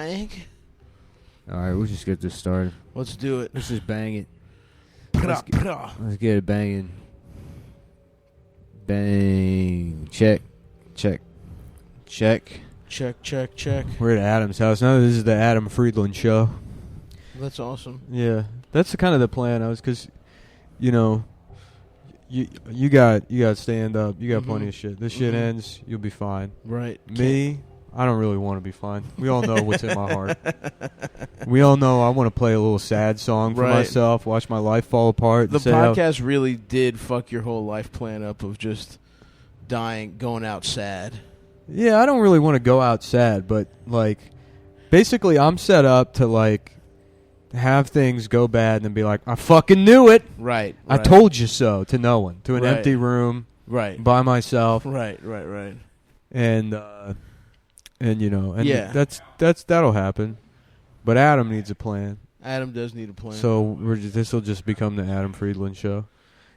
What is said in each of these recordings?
Egg? Alright, we'll just get this started. Let's do it. Let's just bang it. Let's Let's get it banging. Bang. Check. Check. Check. Check, check, check. We're at Adam's house. Now this is the Adam Friedland show. That's awesome. Yeah. That's kind of the plan. Because, you know, you got stand up. You got plenty of shit. This shit ends, you'll be fine. Right. Me, I don't really want to be fine. We all know what's in my heart. We all know I want to play a little sad song for myself, watch my life fall apart. The podcast really did fuck your whole life plan up of just dying, going out sad. Yeah, I don't really want to go out sad, but, like, basically I'm set up to, like, have things go bad and then be like, I fucking knew it. Right. I told you so to no one, to an empty room. Right. By myself. Right. And you know, and that'll happen. But Adam needs a plan. Adam does need a plan. So this will just become the Adam Friedland show.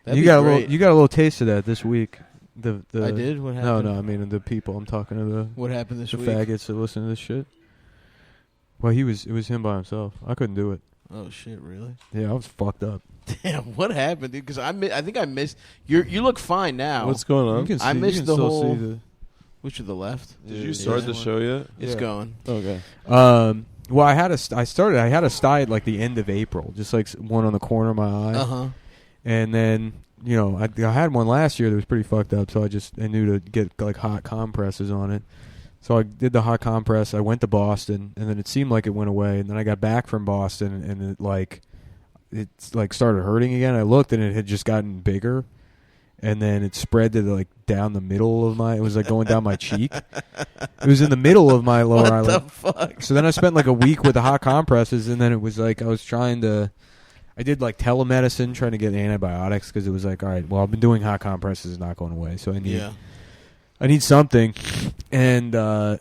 You got a little taste of that this week. I did. What happened? No. I mean the people. I'm talking to what happened this week? The faggots that listen to this shit. Well, it was him by himself. I couldn't do it. Oh shit! Really? Yeah, I was fucked up. Damn, what happened, dude? Because I think I missed. You look fine now. What's going on? I missed the whole. Which to the left? Did you start the show yet? It's going. Okay. Well, I had a sty at like the end of April, just like one on the corner of my eye. And then, you know, I had one last year that was pretty fucked up, so I knew to get like hot compresses on it. So I did the hot compress. I went to Boston, and then it seemed like it went away. And then I got back from Boston, and it started hurting again. I looked, and it had just gotten bigger. And then it spread to like down the middle of it was like going down my cheek. It was in the middle of my lower eyelid. What the fuck? So then I spent like a week with the hot compresses, and then it was like I did like telemedicine trying to get antibiotics because it was like, all right, well, I've been doing hot compresses, it's not going away, so I need something. And I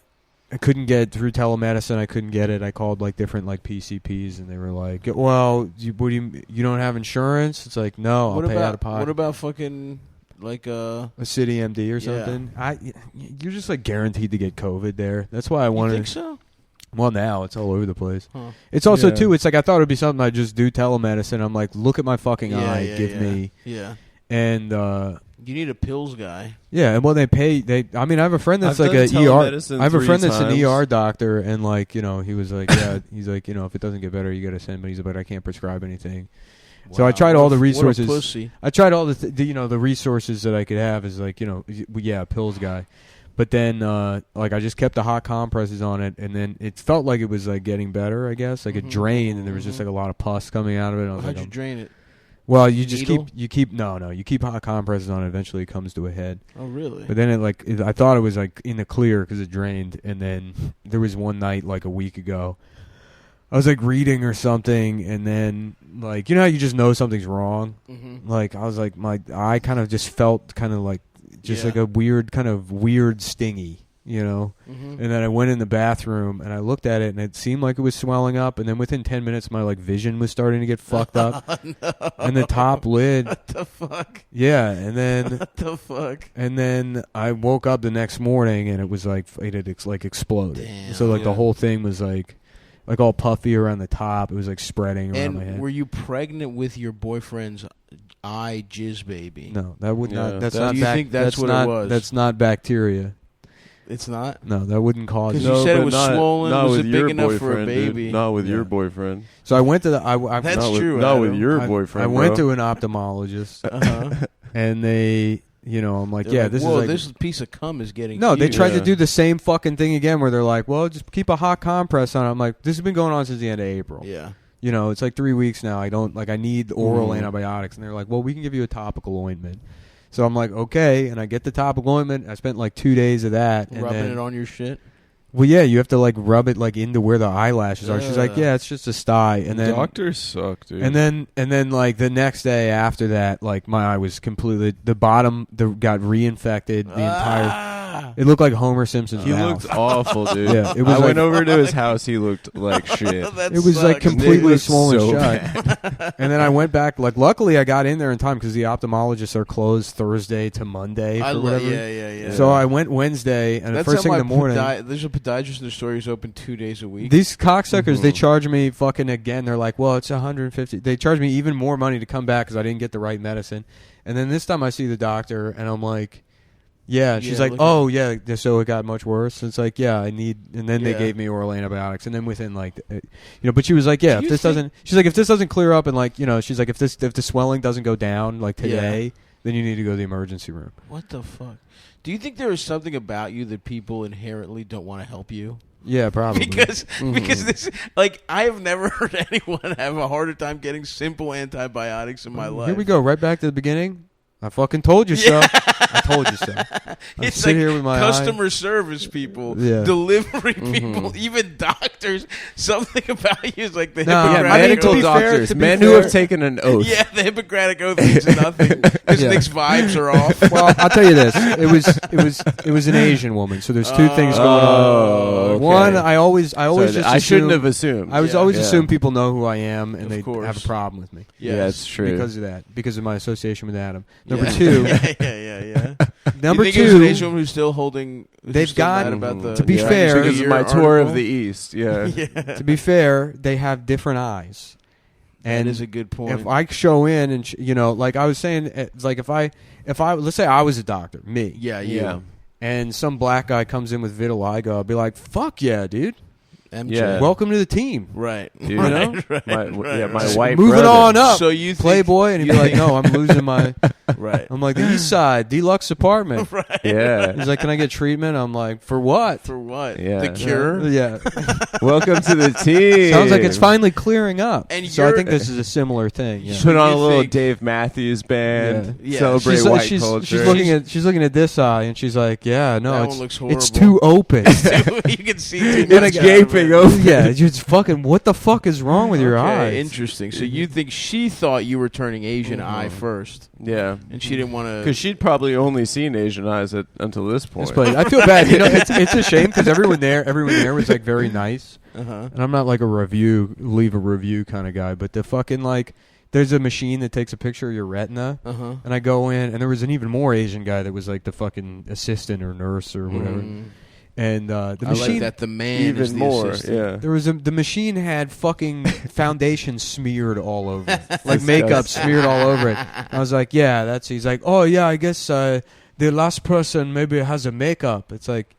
couldn't get through telemedicine. I couldn't get it. I called like different like PCPs, and they were like, "Well, you don't have insurance?" It's like, no, I'll pay out of pocket. What about fucking like a City MD or something? You're just like guaranteed to get COVID there. That's why I wanted. You think so? Well, now it's all over the place. Huh. It's also too. It's like I thought it'd be something I just do telemedicine. I'm like, look at my fucking eye, give me. Yeah. And you need a pills guy. Yeah, and well, they pay. I mean, I have a friend that's like an ER. I have a friend that's an ER doctor, and like, you know, he was like, he's like, you know, if it doesn't get better, you got to send me. He's like, but I can't prescribe anything. Wow. So I tried all the resources. What a pussy. I tried all the resources that I could have as like, you know, a pills guy. But then, like, I just kept the hot compresses on it, and then it felt like it was like getting better. I guess like it drained, and there was just like a lot of pus coming out of it. How'd you drain it? Well, you just you keep hot compresses on it. Eventually, it comes to a head. Oh, really? But then I thought it was like in the clear because it drained. And then there was one night like a week ago, I was like reading or something, and then like, you know how you just know something's wrong. Like I was like, my eye kind of just felt kind of like like a weird stingy. You know, and then I went in the bathroom and I looked at it and it seemed like it was swelling up, and then within 10 minutes my like vision was starting to get fucked up. No. And the top lid. What the fuck? Yeah, and then what the fuck? And then I woke up the next morning and it was like it had exploded. Damn, so like the whole thing was like all puffy around the top. It was like spreading around my head. And were you pregnant with your boyfriend's eye jizz baby? No, that would not. That's do not. You think that's what it was? That's not bacteria. It's not? No, that wouldn't cause it. Because you said it was swollen. Was it big enough for a baby? Dude. Not with your boyfriend. So I went to the... That's true. Not with your boyfriend, I went to an ophthalmologist. And they... You know, I'm like, they're this is like... this piece of cum is getting No, huge. they tried to do the same fucking thing again where they're like, well, just keep a hot compress on it. I'm like, this has been going on since the end of April. Yeah. You know, it's like 3 weeks now. I need oral antibiotics. And they're like, well, we can give you a topical ointment. So I'm like, okay, and I get the topical ointment. I spent like 2 days of that. And rubbing it on your shit? Well, yeah, you have to like rub it like into where the eyelashes are. She's like, yeah, it's just a sty. And then doctors suck, dude. And then like the next day after that, like my eye was completely got reinfected. The It looked like Homer Simpson's He mouth. looked awful, dude. Yeah, it was I went over to his house. He looked like shit. That It was sucks. like completely swollen so shut. And then I went back. Like, luckily, I got in there in time because the ophthalmologists are closed Thursday to Monday or whatever. Yeah. So I went Wednesday, and That's the first thing how in the morning. There's a podiatrist in the store who's open 2 days a week. These cocksuckers, they charge me fucking again. They're like, well, it's $150. They charge me even more money to come back because I didn't get the right medicine. And then this time I see the doctor, and I'm like, yeah. She's like, oh, yeah, so it got much worse. It's like, yeah, I need. And then they gave me oral antibiotics. And then within, like, but she was like, yeah, if this doesn't. She's like, if this doesn't clear up, and, like, she's like, if the swelling doesn't go down, like, today, then you need to go to the emergency room. What the fuck? Do you think there is something about you that people inherently don't want to help you? Yeah, probably. Because this, like, I have never heard anyone have a harder time getting simple antibiotics in my life. Here we go, right back to the beginning. I fucking told you so. I told you so. It's sit like here with my customer service people, delivery people, even doctors. Something about you is like the Hippocratic medical Oath. doctors, men who have taken an oath. Yeah, the Hippocratic Oath means nothing because Nick's vibes are off. Well, I'll tell you this: it was an Asian woman. So there's two things going on. Okay. One, I always I shouldn't have assumed. I was always assume people know who I am and they course. have a problem with me. Yeah, that's true. Because of that, because of my association with Adam. Number two, yeah. Number you think two, there's an Asian woman who's still holding. They've got about the, to be fair because of my tour of the East. Yeah. To be fair, they have different eyes. And that is a good point. If I show in and like I was saying, it's like if I let's say I was a doctor, me, yeah, and some black guy comes in with vitiligo, I'll be like, fuck yeah, dude. MJ. Yeah. Welcome to the team. Right. Dude, my white moving brother. on up. So you think, Playboy, and he'd be like, no, I'm losing my. Right. I'm like, the East Side, deluxe apartment. Right. Yeah. He's like, can I get treatment? I'm like, for what? For what? Yeah. The cure? Yeah. Welcome to the team. Sounds like it's finally clearing up. And so I think this is a similar thing. Yeah. Put on a You little think- Dave Matthews Band. Yeah. Celebrate she's, white she's, culture. she's looking at this eye, and she's like, yeah, no, That it's, one looks horrible. it's too open. You can see too And much a out of gaping it. open. Yeah, it's fucking. What the fuck is wrong with your eyes? Interesting. So you think she thought you were turning Asian eye first, Yeah. and she didn't want to. Because she'd probably only seen Asian eyes until this point. But I feel bad. It's a shame because everyone there was like very nice. And I'm not like leave a review kind of guy, but the fucking like. There's a machine that takes a picture of your retina, and I go in, and there was an even more Asian guy that was like the fucking assistant or nurse or whatever. And the machine, I like that the man even is the more. assistant. Yeah. there was the machine had fucking foundation smeared all over it, like makeup smeared all over it. I was like, yeah, that's. He's like, oh yeah, I guess the last person maybe has a makeup. It's like,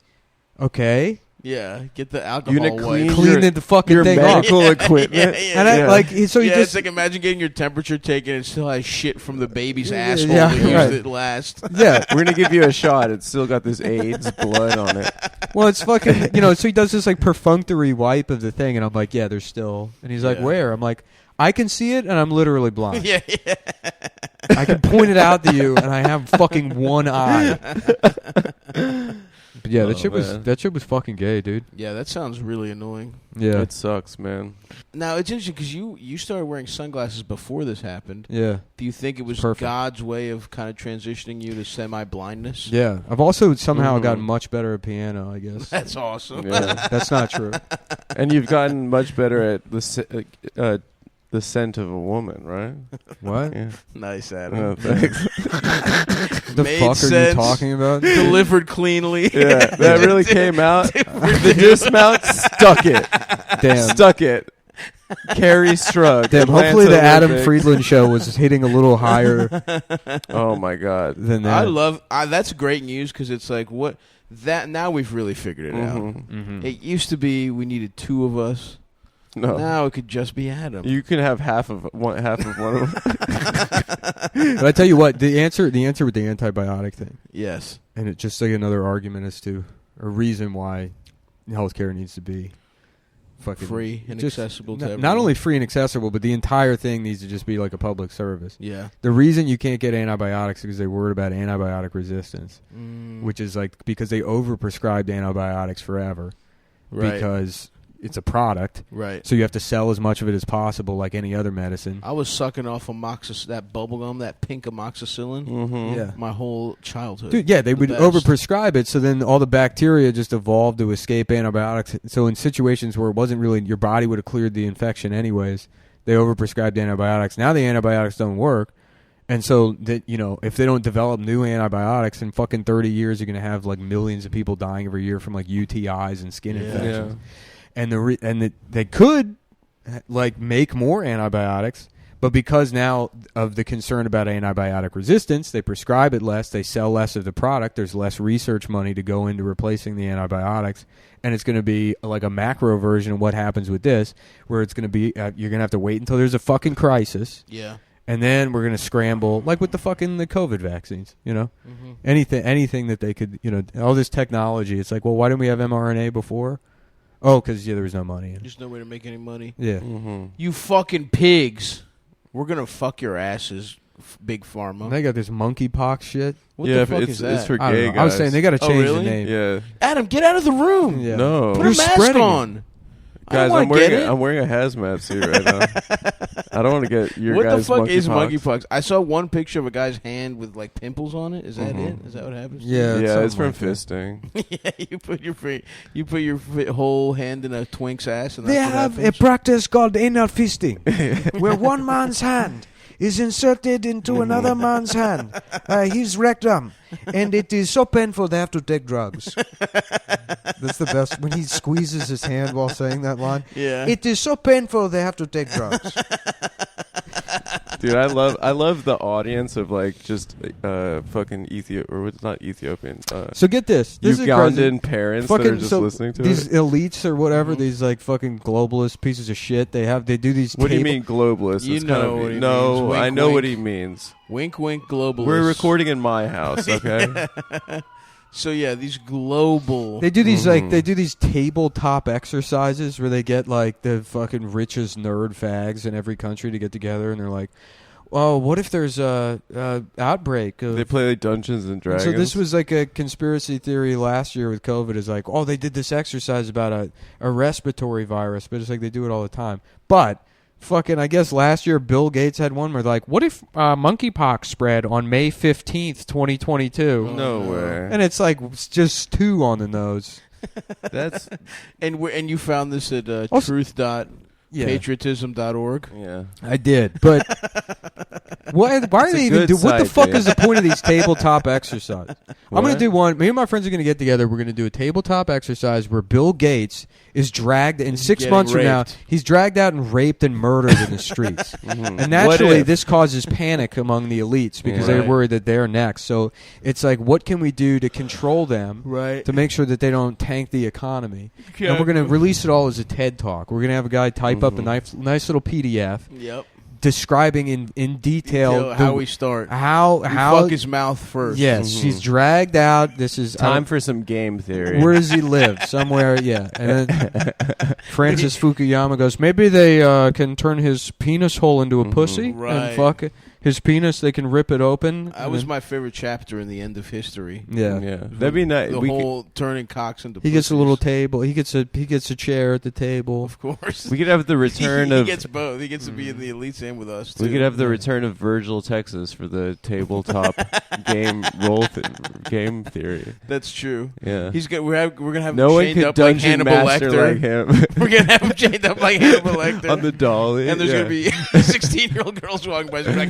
okay. Yeah, get the alcohol clean wipe. Clean the fucking your thing medical off. equipment. And I like so he yeah, just it's like imagine getting your temperature taken and still has shit from the baby's asshole yeah, that used right. it last. yeah. We're gonna give you a shot. It's still got this AIDS blood on it. Well, it's fucking so he does this like perfunctory wipe of the thing, and I'm like, yeah, there's still. And he's like, where? I'm like, I can see it, and I'm literally blind. Yeah. I can point it out to you, and I have fucking one eye. But yeah, that shit was fucking gay, dude. Yeah, that sounds really annoying. Yeah, It sucks, man. Now, it's interesting because you started wearing sunglasses before this happened. yeah, Do you think it was Perfect. God's way of kind of transitioning you to semi-blindness? yeah. I've also somehow gotten much better at piano, I guess. That's awesome. Yeah. That's not true. And you've gotten much better at the scent of a woman, right? What? Yeah. Nice, Adam. Oh, thanks. The Made fuck are you sense. talking about? Delivered cleanly. Yeah, that really came out. The dismount stuck it. Damn. Stuck it. Carrie Strug. Damn. Hopefully the Atlanta Adam Olympics. Friedland show was hitting a little higher Oh my God. than that. I love that's great news because it's like what that now we've really figured it out. Mm-hmm. It used to be we needed two of us. No. Now it could just be Adam. You can have half of one of them. But I tell you what, the answer with the antibiotic thing, Yes. and it's just like another argument as to a reason why healthcare needs to be fucking Free and just accessible to not everyone. only free and accessible, but the entire thing needs to just be like a public service. Yeah. The reason you can't get antibiotics is because they're worried about antibiotic resistance, Mm. which is like because they overprescribed antibiotics forever. Right. Because it's a product. Right. So you have to sell as much of it as possible, like any other medicine. I was sucking off that bubble gum, that pink amoxicillin, Yeah. my whole childhood. Dude, yeah, they would overprescribe it, so then all the bacteria just evolved to escape antibiotics. So in situations where it wasn't really, your body would have cleared the infection anyways, they overprescribed antibiotics. Now the antibiotics don't work. And so that, if they don't develop new antibiotics in fucking 30 years, you're going to have like millions of people dying every year from like UTIs and skin infections. Yeah. And they could like make more antibiotics, but because now of the concern about antibiotic resistance, they prescribe it less, they sell less of the product, there's less research money to go into replacing the antibiotics, and it's going to be like a macro version of what happens with this, where it's going to be, you're going to have to wait until there's a fucking crisis. Yeah. And then we're going to scramble, like with the COVID vaccines, anything that they could, all this technology. It's like, well, why didn't we have mRNA before? Oh, because, there was no money. There's no way to make any money. Yeah. Mm-hmm. You fucking pigs. We're going to fuck your asses, Big Pharma. And they got this monkeypox shit. What the fuck is that? It's for I gay don't know. guys. I was saying they got to change the name. Yeah. Adam, get out of the room. Yeah. No. Put a mask on. Guys, I'm wearing a hazmat suit right now. I don't want to get your what guys' the fuck is monkeypox. monkeypox? I saw one picture of a guy's hand with like pimples on it. Is that it? Is that what happens? Yeah, it's from fisting. Yeah, you put your whole hand in a twink's ass, and that's They what have a happens? practice called anal fisting, where one man's hand is inserted into another man's hand, his rectum, and it is so painful they have to take drugs. That's the best. When he squeezes his hand while saying that line. Yeah. It is so painful they have to take drugs. Dude, I love the audience of like just fucking not Ethiopian. So get this. This is crazy. Ugandan parents that are just listening to these it. elites or whatever, these like fucking globalist pieces of shit. They do these. What do you mean globalist? You It's know what he means. Wink, I know wink. what he means. Wink, wink, globalists. We're recording in my house, okay? So yeah, these global. They do these these tabletop exercises where they get like the fucking richest nerd fags in every country to get together, and they're like, "Oh, what if there's a outbreak?" They play like Dungeons and Dragons. So this was like a conspiracy theory last year with COVID. Is like, oh, they did this exercise about a respiratory virus, but it's like they do it all the time. But fucking, I guess last year Bill Gates had one where like, what if monkeypox spread on May 15th, 2022? No way. And it's like just 2 on the nose. That's and you found this at truth.patriotism.org. Yeah. I did, but why are they even do? What the fuck is the point of these tabletop exercises? I'm going to do one. Me and my friends are going to get together. We're going to do a tabletop exercise where Bill Gates is dragged in 6 months from now. He's dragged out and raped and murdered in the streets. And naturally, this causes panic among the elites because they're worried that they're next. So it's like, what can we do to control them to make sure that they don't tank the economy? And we're going to release it all as a TED Talk. We're going to have a guy type up a nice little PDF. Yep. Describing in detail how we start. How fuck his mouth first. Yes, she's dragged out. This is time for some game theory. Where does he live? Somewhere, yeah. And then Francis Fukuyama goes, maybe they can turn his penis hole into a pussy and fuck it. His penis, they can rip it open. That was my favorite chapter in the end of history. Yeah. That'd be nice. The whole turning cocks into He pussies. gets a little table. He gets a chair at the table. Of course. We could have the return of... He gets both. He gets to be in the elites and with us, too. We could have the return of Virgil, Texas for the tabletop game theory. That's true. Yeah. We're gonna have no him chained up like Hannibal Lecter. Like him. We're gonna have him chained up like Hannibal Lecter on the dolly. And there's gonna be 16-year-old girls walking by, like.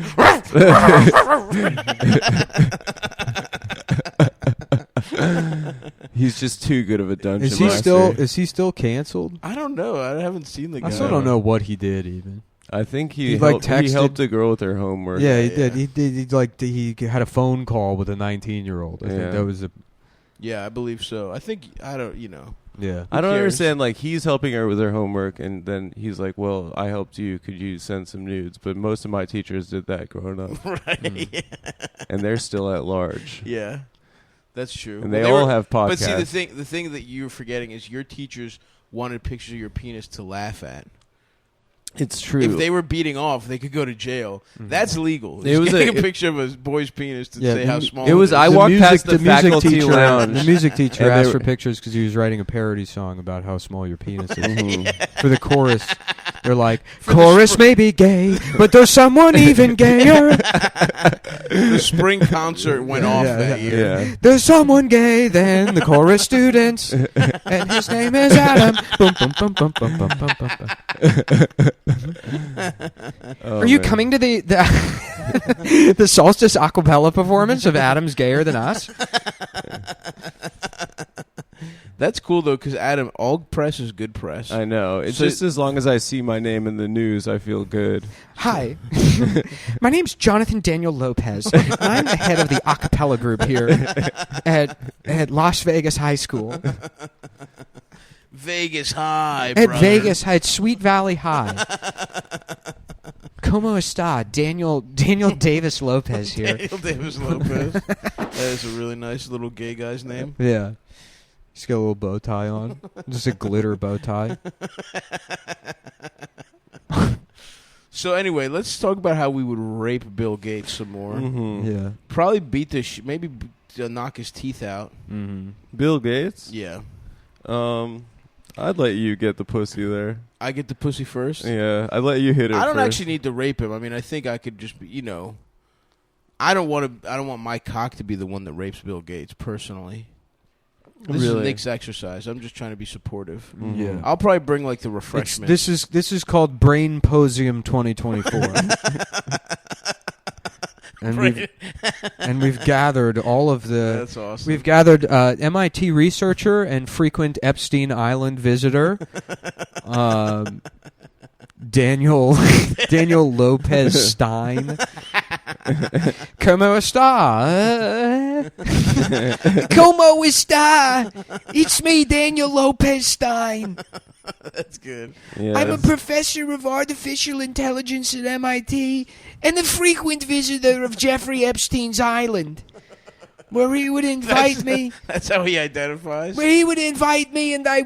He's just too good of a dungeon master. Is he still canceled? I don't know. I haven't seen the guy. I still don't know what he did even. I think he helped a girl with her homework. Yeah, he did. He did. He had a phone call with a 19-year-old. I think that was a. Yeah, I believe so. I think I don't. Yeah. I don't understand. Like, he's helping her with her homework, and then he's like, "Well, I helped you. Could you send some nudes?" But most of my teachers did that growing up, right? And they're still at large. Yeah, that's true. And they all have podcasts. But see, the thing that you're forgetting is your teachers wanted pictures of your penis to laugh at. It's true. If they were beating off, they could go to jail. That's legal. It was getting a picture of a boy's penis to say how small it was. I walked past the faculty lounge. The music teacher asked for pictures because he was writing a parody song about how small your penis is. For the chorus, they're like, chorus may be gay, but there's someone even gayer. The spring concert went off that year. Yeah. There's someone gay than the chorus students, and his name is Adam. Boom, boom, boom, boom, boom, boom, boom, boom. Are you coming to the the Solstice acapella performance of Adam's Gayer Than Us? That's cool though, because Adam, all press is good press. I know. It's just as long as I see my name in the news, I feel good. Hi, my name's Jonathan Daniel Lopez. I'm the head of the acapella group here at Las Vegas High School. Vegas High, At brother. Vegas High, at Sweet Valley High. Como está? Daniel Davis Lopez here. Daniel Davis Lopez. That is a really nice little gay guy's name. Yeah. He's got a little bow tie on. Just a glitter bow tie. So anyway, let's talk about how we would rape Bill Gates some more. Mm-hmm. Yeah. Probably beat the maybe knock his teeth out. Mm-hmm. Bill Gates? Yeah. I'd let you get the pussy there. I get the pussy first? Yeah, I'd let you hit it I don't first. actually need to rape him. I mean, I think I could just be, I don't want my cock to be the one that rapes Bill Gates, personally. This is Nick's exercise. I'm just trying to be supportive. Mm-hmm. Yeah. I'll probably bring like the refreshment. This is called Brain Posium 2024. And we've gathered all of the. That's awesome. We've gathered MIT researcher and frequent Epstein Island visitor, Daniel Lopez Stein. Como está? Como está? It's me, Daniel Lopez Stein. That's good. Yeah, I'm a professor of artificial intelligence at MIT and a frequent visitor of Jeffrey Epstein's Island, where he would invite me. That's how he identifies? Where he would invite me, and I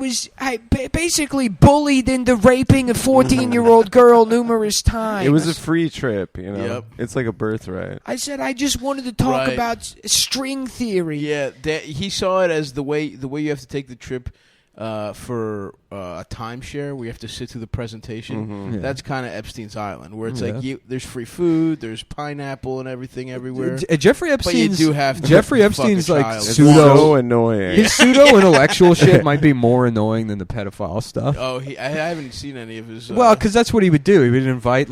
basically bullied into raping a 14-year-old girl numerous times. It was a free trip, Yep. It's like a birthright. I said I just wanted to talk about string theory. Yeah, he saw it as the way you have to take the trip for a timeshare where you have to sit through the presentation. Mm-hmm. Yeah. That's kind of Epstein's Island, where it's like there's free food, there's pineapple and everything everywhere. Jeffrey Epstein's, but you do have to Jeffrey fuck Epstein's a like child. It's pseudo so annoying. His pseudo-intellectual shit might be more annoying than the pedophile stuff. Oh, I haven't seen any of his. Well, because that's what he would do. He would invite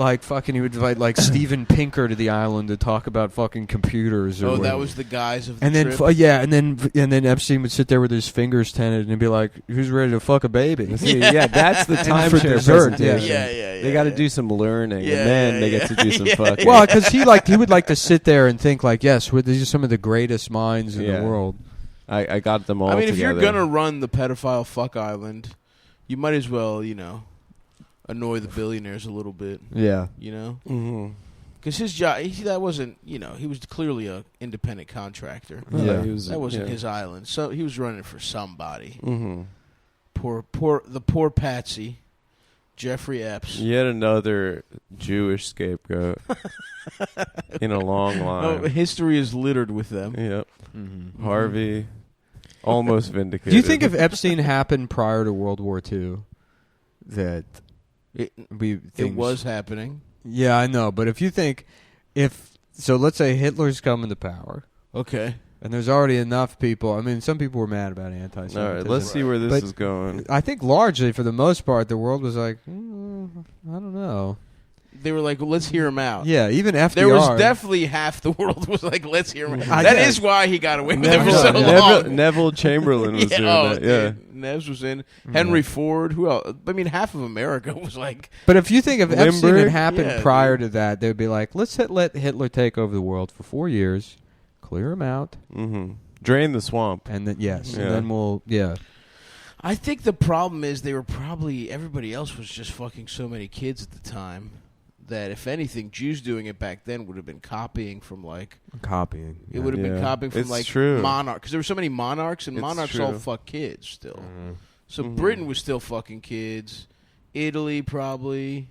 Steven Pinker to the island to talk about fucking computers. Or that was the guys of the and trip. and then Epstein would sit there with his fingers tented and be like, "Who's ready to fuck a baby?" Yeah, that's the for timeshare dessert, presentation. Yeah. They got to do some learning, and then they get to do some fucking. Well, because he would like to sit there and think like, yes, these are some of the greatest minds in the world. I got them all. I mean, together. if you're gonna run the pedophile fuck island, you might as well, annoy the billionaires a little bit. Yeah. Mm-hmm. Because his job, that wasn't, he was clearly a independent contractor. Yeah. That wasn't his island. So he was running for somebody. Mm-hmm. The poor patsy, Jeffrey Epps. Yet another Jewish scapegoat in a long line. History is littered with them. Yep. Mm-hmm. Harvey, almost vindicated. Do you think if Epstein happened prior to World War II, that It things was happening. Yeah, I know, but if you think so let's say Hitler's coming to power. Okay. And there's already enough people. I mean, some people were mad about anti-Semitism. All right, let's see where this is going. I think largely, for the most part, the world was like, I don't know. They were like, well, let's hear him out. Yeah, even FDR. There was definitely half the world was like, let's hear him out. That is why he got away with it for so long. Neville Chamberlain was doing that. Yeah. Dude, Neves was in. Henry Ford. Who else? I mean, half of America was like. But if you think if Epstein had happened Yeah, prior to that, they would be like, let's let Hitler take over the world for 4 years, clear him out, drain the swamp, and then and then we'll I think the problem is everybody else was just fucking so many kids at the time that if anything, Jews doing it back then would have been copying from copying. It would have been copying from monarchs, because there were so many monarchs, and monarchs all fuck kids still. So Britain was still fucking kids. Italy probably.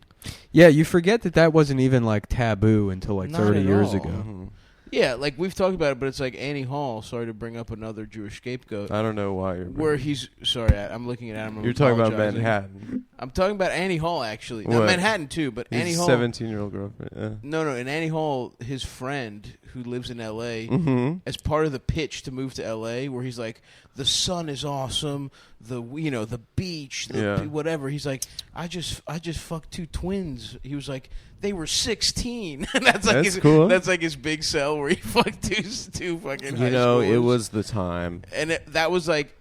Yeah, you forget that wasn't even like taboo until like Not 30 at years all. ago. Mm-hmm. Yeah, like we've talked about it, but it's like Annie Hall. Sorry to bring up another Jewish scapegoat. I don't know why you're. Where he's sorry, I'm looking at Adam. You're talking about apologizing. Manhattan. I'm talking about Annie Hall actually. What? Not Manhattan too, but His Annie Hall. 17-year-old girlfriend. Yeah. No, in Annie Hall, his friend who lives in L.A. Mm-hmm. as part of the pitch to move to L.A., where he's like, the sun is awesome, the beach, whatever. He's like, I just fucked 2 twins. He was like, they were 16. That's cool. That's like his big sell where he fucked two fucking. You know, it was the time. And that was like,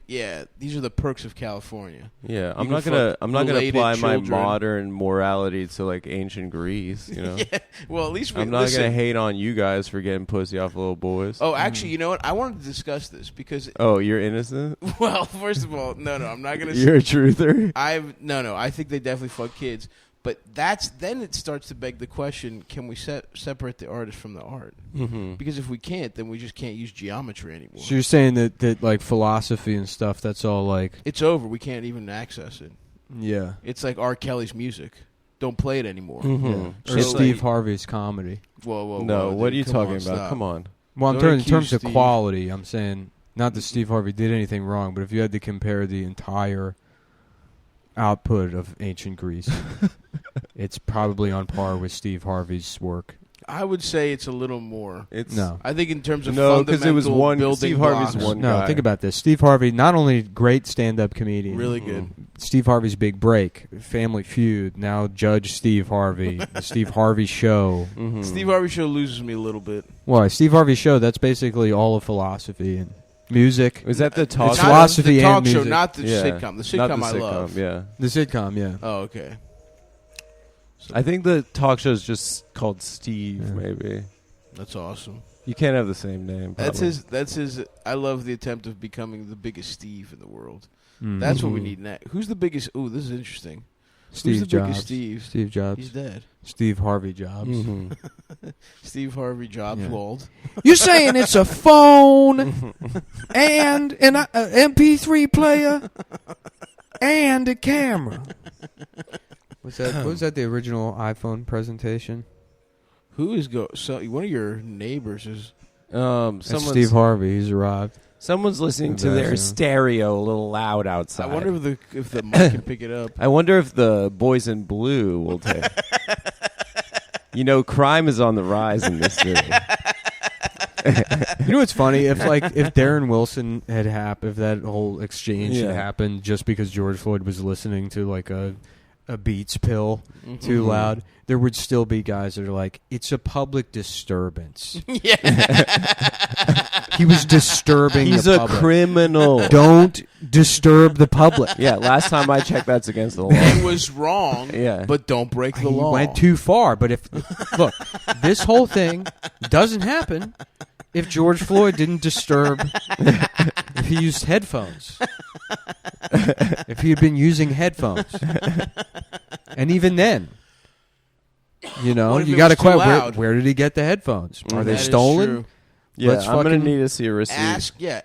yeah, these are the perks of California. Yeah, You I'm not can gonna fuck apply my related children. modern morality to like ancient Greece. You know, Yeah, well, at least I'm not gonna hate on you guys for getting pussy off little boys. Oh, actually, you know what? I wanted to discuss this because. Oh, you're innocent. Well, first of all, no, I'm not gonna. You're a truther. I think they definitely fuck kids, but then it starts to beg the question: can we separate the artist from the art? Mm-hmm. Because if we can't, then we just can't use geometry anymore. So you're saying that like philosophy and stuff, that's all like It's over. We can't even access it. yeah, It's like R. Kelly's music. Don't play it anymore. Mm-hmm. or So, Steve like- Harvey's comedy. Whoa, No, what are you dude, talking on, about? stop. Come on. Well, Don't in terms accuse of Steve. quality, I'm saying not that Steve Harvey did anything wrong, but if you had to compare the entire output of ancient Greece, it's probably on par with Steve Harvey's work. I would say it's a little more. No. I think in terms of No, 'cause it was fundamental one- building Steve Harvey's blocks, one No, guy. think about this. Steve Harvey, not only great stand-up comedian, really good. Steve Harvey's Big Break, Family Feud, now Judge Steve Harvey, The Steve Harvey Show. Mm-hmm. Steve Harvey show loses me a little bit. Why? Steve Harvey Show, that's basically all of philosophy and music. Was that the talk? It's Not philosophy the talk and show, music. not the Yeah. sitcom. The Not sitcom the I sitcom, love. Yeah. The sitcom, yeah. Oh, okay. I think the talk show is just called Steve. Yeah. Maybe That's awesome. you can't have the same name. That's probably. his. I love the attempt of becoming the biggest Steve in the world. Mm. That's what we Mhm. need next. Who's the biggest? Ooh, this is interesting. Steve Who's the Jobs. biggest Steve? Steve Jobs. He's dead. Steve Harvey Jobs. Mhm. Steve Harvey Jobs Yeah. Wald. You're saying it's a phone and an MP3 player and a camera. Was that the original iPhone presentation? Who is So one of your neighbors is. That's Someone's, Steve Harvey. He's arrived. someone's listening to That's their him. stereo a little loud outside. I wonder if the mic can pick it up. I wonder if the boys in blue will take. You know, crime is on the rise in this city. You know what's funny? If Darren Wilson had happened, if that whole exchange had Yeah. happened just because George Floyd was listening to like a Beats pill too Mhm. loud, there would still be guys that are like, it's a public disturbance. Yeah. He was disturbing He's the a public. criminal. Don't disturb the public. Yeah, last time I checked, that's against the law. He was wrong. Yeah. But don't break the He law. went too far. But look, this whole thing doesn't happen if George Floyd didn't disturb, if he used headphones. If he had been using headphones. And even then, you know, What if you it got to was too question loud? where did he get the headphones? Are they That is stolen? true. Yeah, Let's I'm going to fucking need to see a receipt.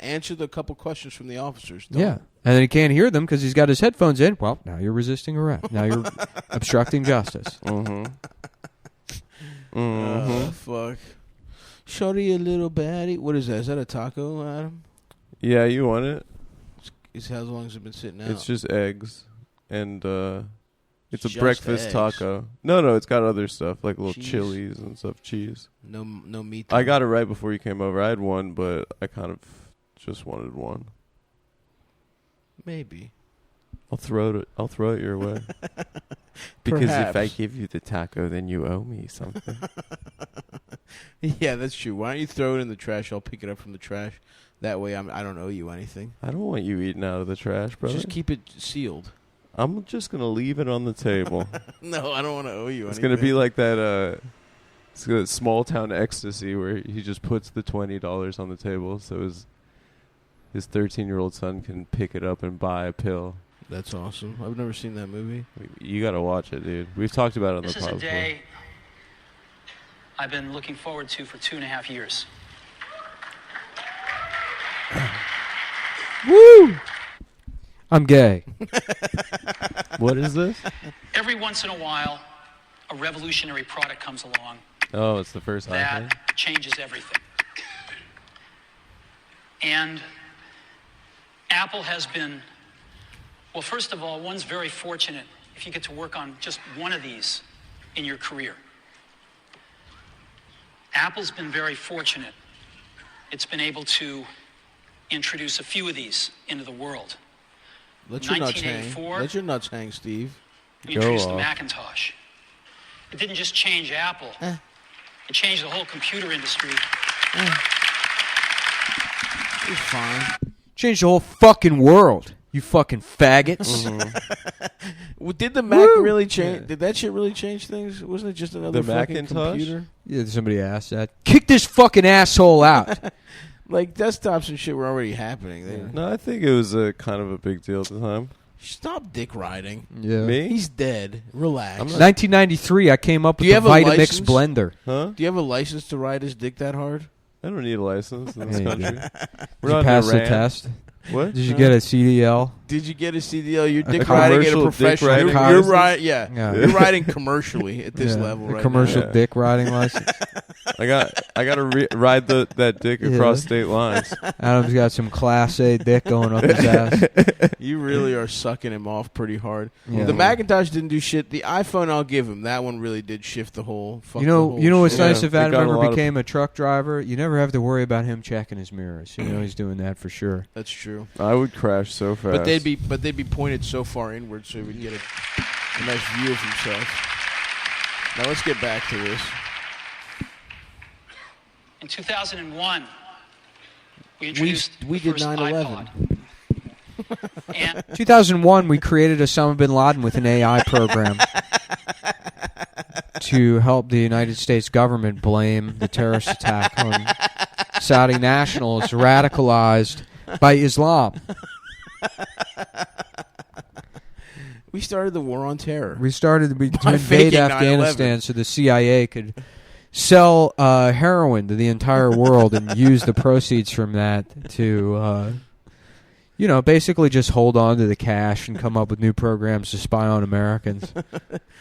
Answer the couple questions from the officers. Don't. Yeah. And then he can't hear them because he's got his headphones in. Well, now you're resisting arrest. Now you're obstructing justice. Mm-hmm. Mm-hmm. Fuck. Shorty, a little baddie. What is that? Is that a taco, Adam? Yeah, you want it? How long has it been sitting out? It's just eggs. And it's a Just breakfast eggs. taco. No, it's got other stuff, like little Cheese. chilies and stuff, cheese. no meat. I got it right before you came over. I had one, but I kind of just wanted one. Maybe. I'll throw it your way. Because if I Perhaps. give you the taco, then you owe me something. Yeah, that's true. Why don't you throw it in the trash? I'll pick it up from the trash. That way I don't owe you anything. I don't want you eating out of the trash, brother. Just keep it sealed. I'm just going to leave it on the table. No, I don't want to owe you It's anything. going to be like that it's a small town ecstasy where he just puts the $20 on the table so his 13-year-old son can pick it up and buy a pill. That's awesome. I've never seen that movie. You got to watch it, dude. We've talked about it on This the is a pod before. day I've been looking forward to for 2.5 years. Woo! I'm gay. What is this? Every once in a while, a revolutionary product comes along Oh, it's the first iPhone? that changes everything. And Apple has been, well, first of all, one's very fortunate if you get to work on just one of these in your career. Apple's been very fortunate. It's been able to introduce a few of these into the world. Let your nuts hang. Let your nuts hang, Steve. We introduced the Macintosh. It didn't just change Apple. It changed the whole computer industry. It's fine. Changed the whole fucking world. You fucking faggots. Well, did the Mac really change? Yeah. Did that shit really change things? Wasn't it just another fucking Macintosh? computer? Yeah, somebody asked that. Kick this fucking asshole out. Like, desktops and shit were already happening there. No, I think it was a kind of a big deal at the time. Stop dick riding. Yeah. Me? He's dead. Relax. 1993, I came up with the Vitamix blender. Huh? Do you have a license to ride his dick that hard? I don't need a license in this Yeah, country. Did you pass the test? What? Did you get a CDL? Did you get a CDL? You're dick commercial riding at a dick professional. riding You're license? right. Yeah. You're riding commercially at this level right commercial now. dick riding license. I got to ride that dick across state lines. Adam's got some Class A dick going up his ass. You really are sucking him off pretty hard. Yeah. The Macintosh didn't do shit. The iPhone, I'll give him. That one really did shift the whole. You know what's nice if Adam got a ever lot of- became a truck driver? You never have to worry about him checking his mirrors. You know he's doing that for sure. That's true. I would crash so fast. But they'd be pointed so far inward, so he would get a nice view of himself. Now let's get back to this. In 2001, we introduced we the did first 9/11. iPod. And 2001, we created Osama bin Laden with an AI program to help the United States government blame the terrorist attack on Saudi nationals radicalized by Islam. We started the war on terror. We started to invade faking Afghanistan 9/11. so the CIA could sell heroin to the entire world and use the proceeds from that to, basically just hold on to the cash and come up with new programs to spy on Americans,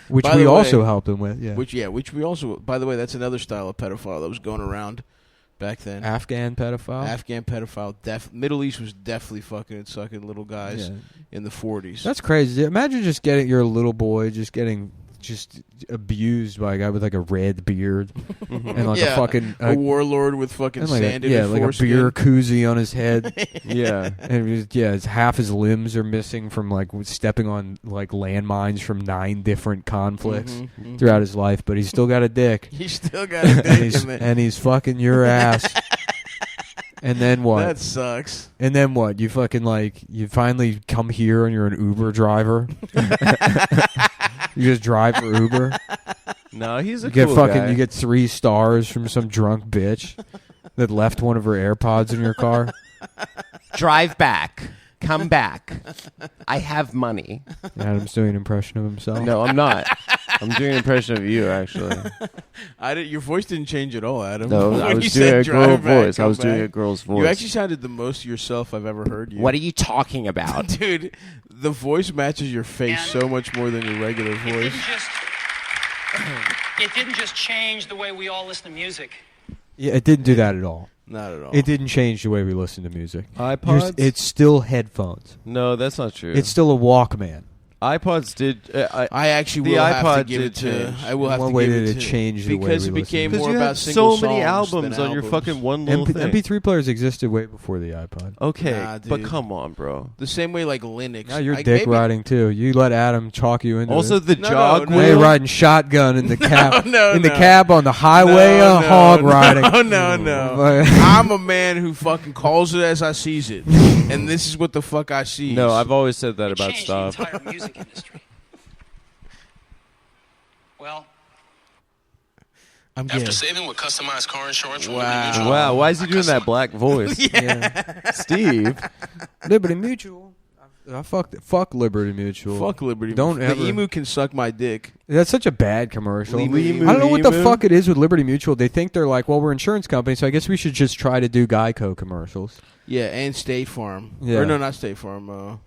which By we the also way, helped them with. Yeah, Which we also. By the way, that's another style of pedophile that was going around back then. Afghan pedophile. Afghan pedophile. Middle East was definitely fucking and sucking little guys in the 40s. That's crazy. Imagine just getting your little boy getting abused by a guy with like a red beard and like a fucking a warlord with fucking like sand in his like foreskin. a beer koozie on his head. And half his limbs are missing from like stepping on like landmines from 9 different conflicts throughout his life, but he's still got a dick. He's still got a dick. and he's fucking your ass. And then what? That sucks. And then what? You fucking you finally come here and you're an Uber driver. You just drive for Uber. No, he's a You cool get guy. You get 3 stars from some drunk bitch that left one of her AirPods in your car. Drive back. Come back. I have money. Adam's doing an impression of himself. No, I'm not. I'm doing an impression of you, actually. Your voice didn't change at all, Adam. No, When I you was said doing a girl drive back, voice. I come was doing back. a girl's voice. You actually sounded the most yourself I've ever heard you. What are you talking about? Dude, the voice matches your face And so much more than your regular voice. it didn't just change the way we all listen to music. Yeah, it didn't do that at all. Not at all. It didn't change the way we listen to music. iPods? It's still headphones. No, that's not true. It's still a Walkman. iPods did. I actually the will have to iPod give it did to. change. I will have One to way give did it it to change the way because we it listen became to more you about had single so many songs albums than on your albums. fucking one little thing. MP3 players existed way before the iPod. Okay, Nah, but dude. come on, bro. The same way like Linux. Now you're Like, dick maybe- riding too. You let Adam talk you into Also, it. the No, jog no, Now you're wheel. riding shotgun in the cab, no, in the no. cab on the highway, No, no, hog no, riding. No. I'm a man who fucking calls it as I sees it, and this is what the fuck I see. No, I've always said that It about changed stuff. the entire music industry. Well, I'm After gay. saving with customized car insurance from Wow. Liberty Mutual. Wow, why is he doing that black voice? Steve. Liberty Mutual. Fuck Liberty Mutual. Fuck Liberty. Don't the ever. emu can suck my dick. That's such a bad commercial. Emu, I don't know what the emu. fuck it is with Liberty Mutual. They think they're like, well, we're an insurance company, so I guess we should just try to do Geico commercials. Yeah, and State Farm. Yeah. Or no, not State Farm.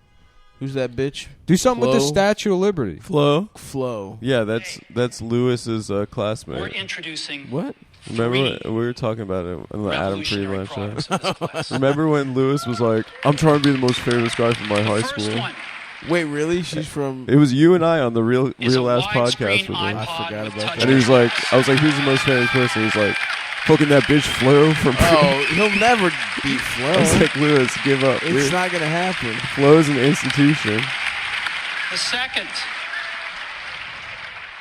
Who's that bitch? Do something with the Flo? Statue of Liberty. Flo. Yeah, that's Lewis's classmate. We're introducing What? Remember we were talking about it on the Adam revolutionary Freeland products show. in this class. Remember when Lewis was like, "I'm trying to be the most famous guy from my high First school." one Wait, really? She's from... It was you and I on the real is a ass widescreen podcast with him. I iPod forgot with about touch that. And he was like, I was like, "Who's the most famous person?" He's like, "Fucking that bitch Flo from." Oh, he'll never beat Flo. I was like, "Lewis, give up. It's not going to happen. Flo's an institution." The second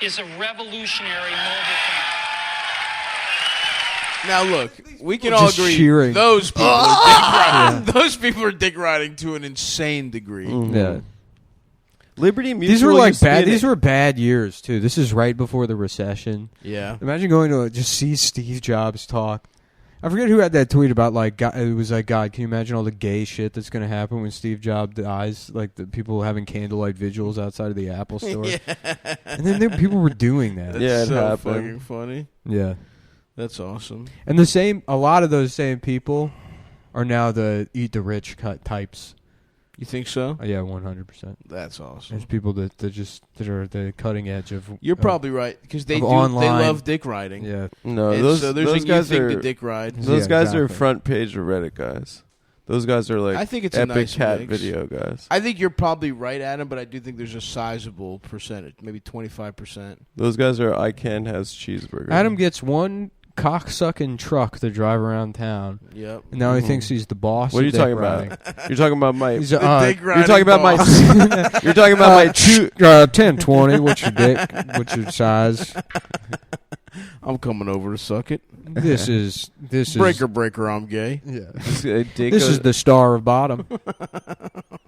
is a revolutionary mobile phone. Now look, we can all Just agree cheering. those people are dick riding. Those people are dick riding to an insane degree. Yeah. Liberty Mutual. These were like used to be bad. an- These were bad years too. This is right before the recession. Yeah. Imagine going to just see Steve Jobs talk. I forget who had that tweet about like God, it was like, God, can you imagine all the gay shit that's going to happen when Steve Jobs dies? Like the people having candlelight vigils outside of the Apple store. And then people were doing that. Yeah, it so happened. fucking funny. Yeah. That's awesome. And a lot of those same people are now the eat the rich cut types. You think so? Yeah, 100%. That's awesome. There's people that are the cutting edge of. You're probably right because they of do. online. They love dick riding. Yeah. No, And those so there's those a guys you think are the dick ride. those Yeah, guys are exactly. front page of Reddit guys. Those guys are like I think it's a epic nice cat mix. video guys. I think you're probably right, Adam, but I do think there's a sizable percentage, maybe 25%. Those guys are I can has cheeseburger. Adam gets one cocksucking truck to drive around town. Yep. And now he thinks he's the boss. What are you of dick talking riding. about? You're talking about my. He's You're a, dick riding talking about my. boss. You're talking about my two. 10-20. What's your dick? What's your size? I'm coming over to suck it. This is Breaker, I'm gay. Yeah. A dick This goes, is the star of bottom.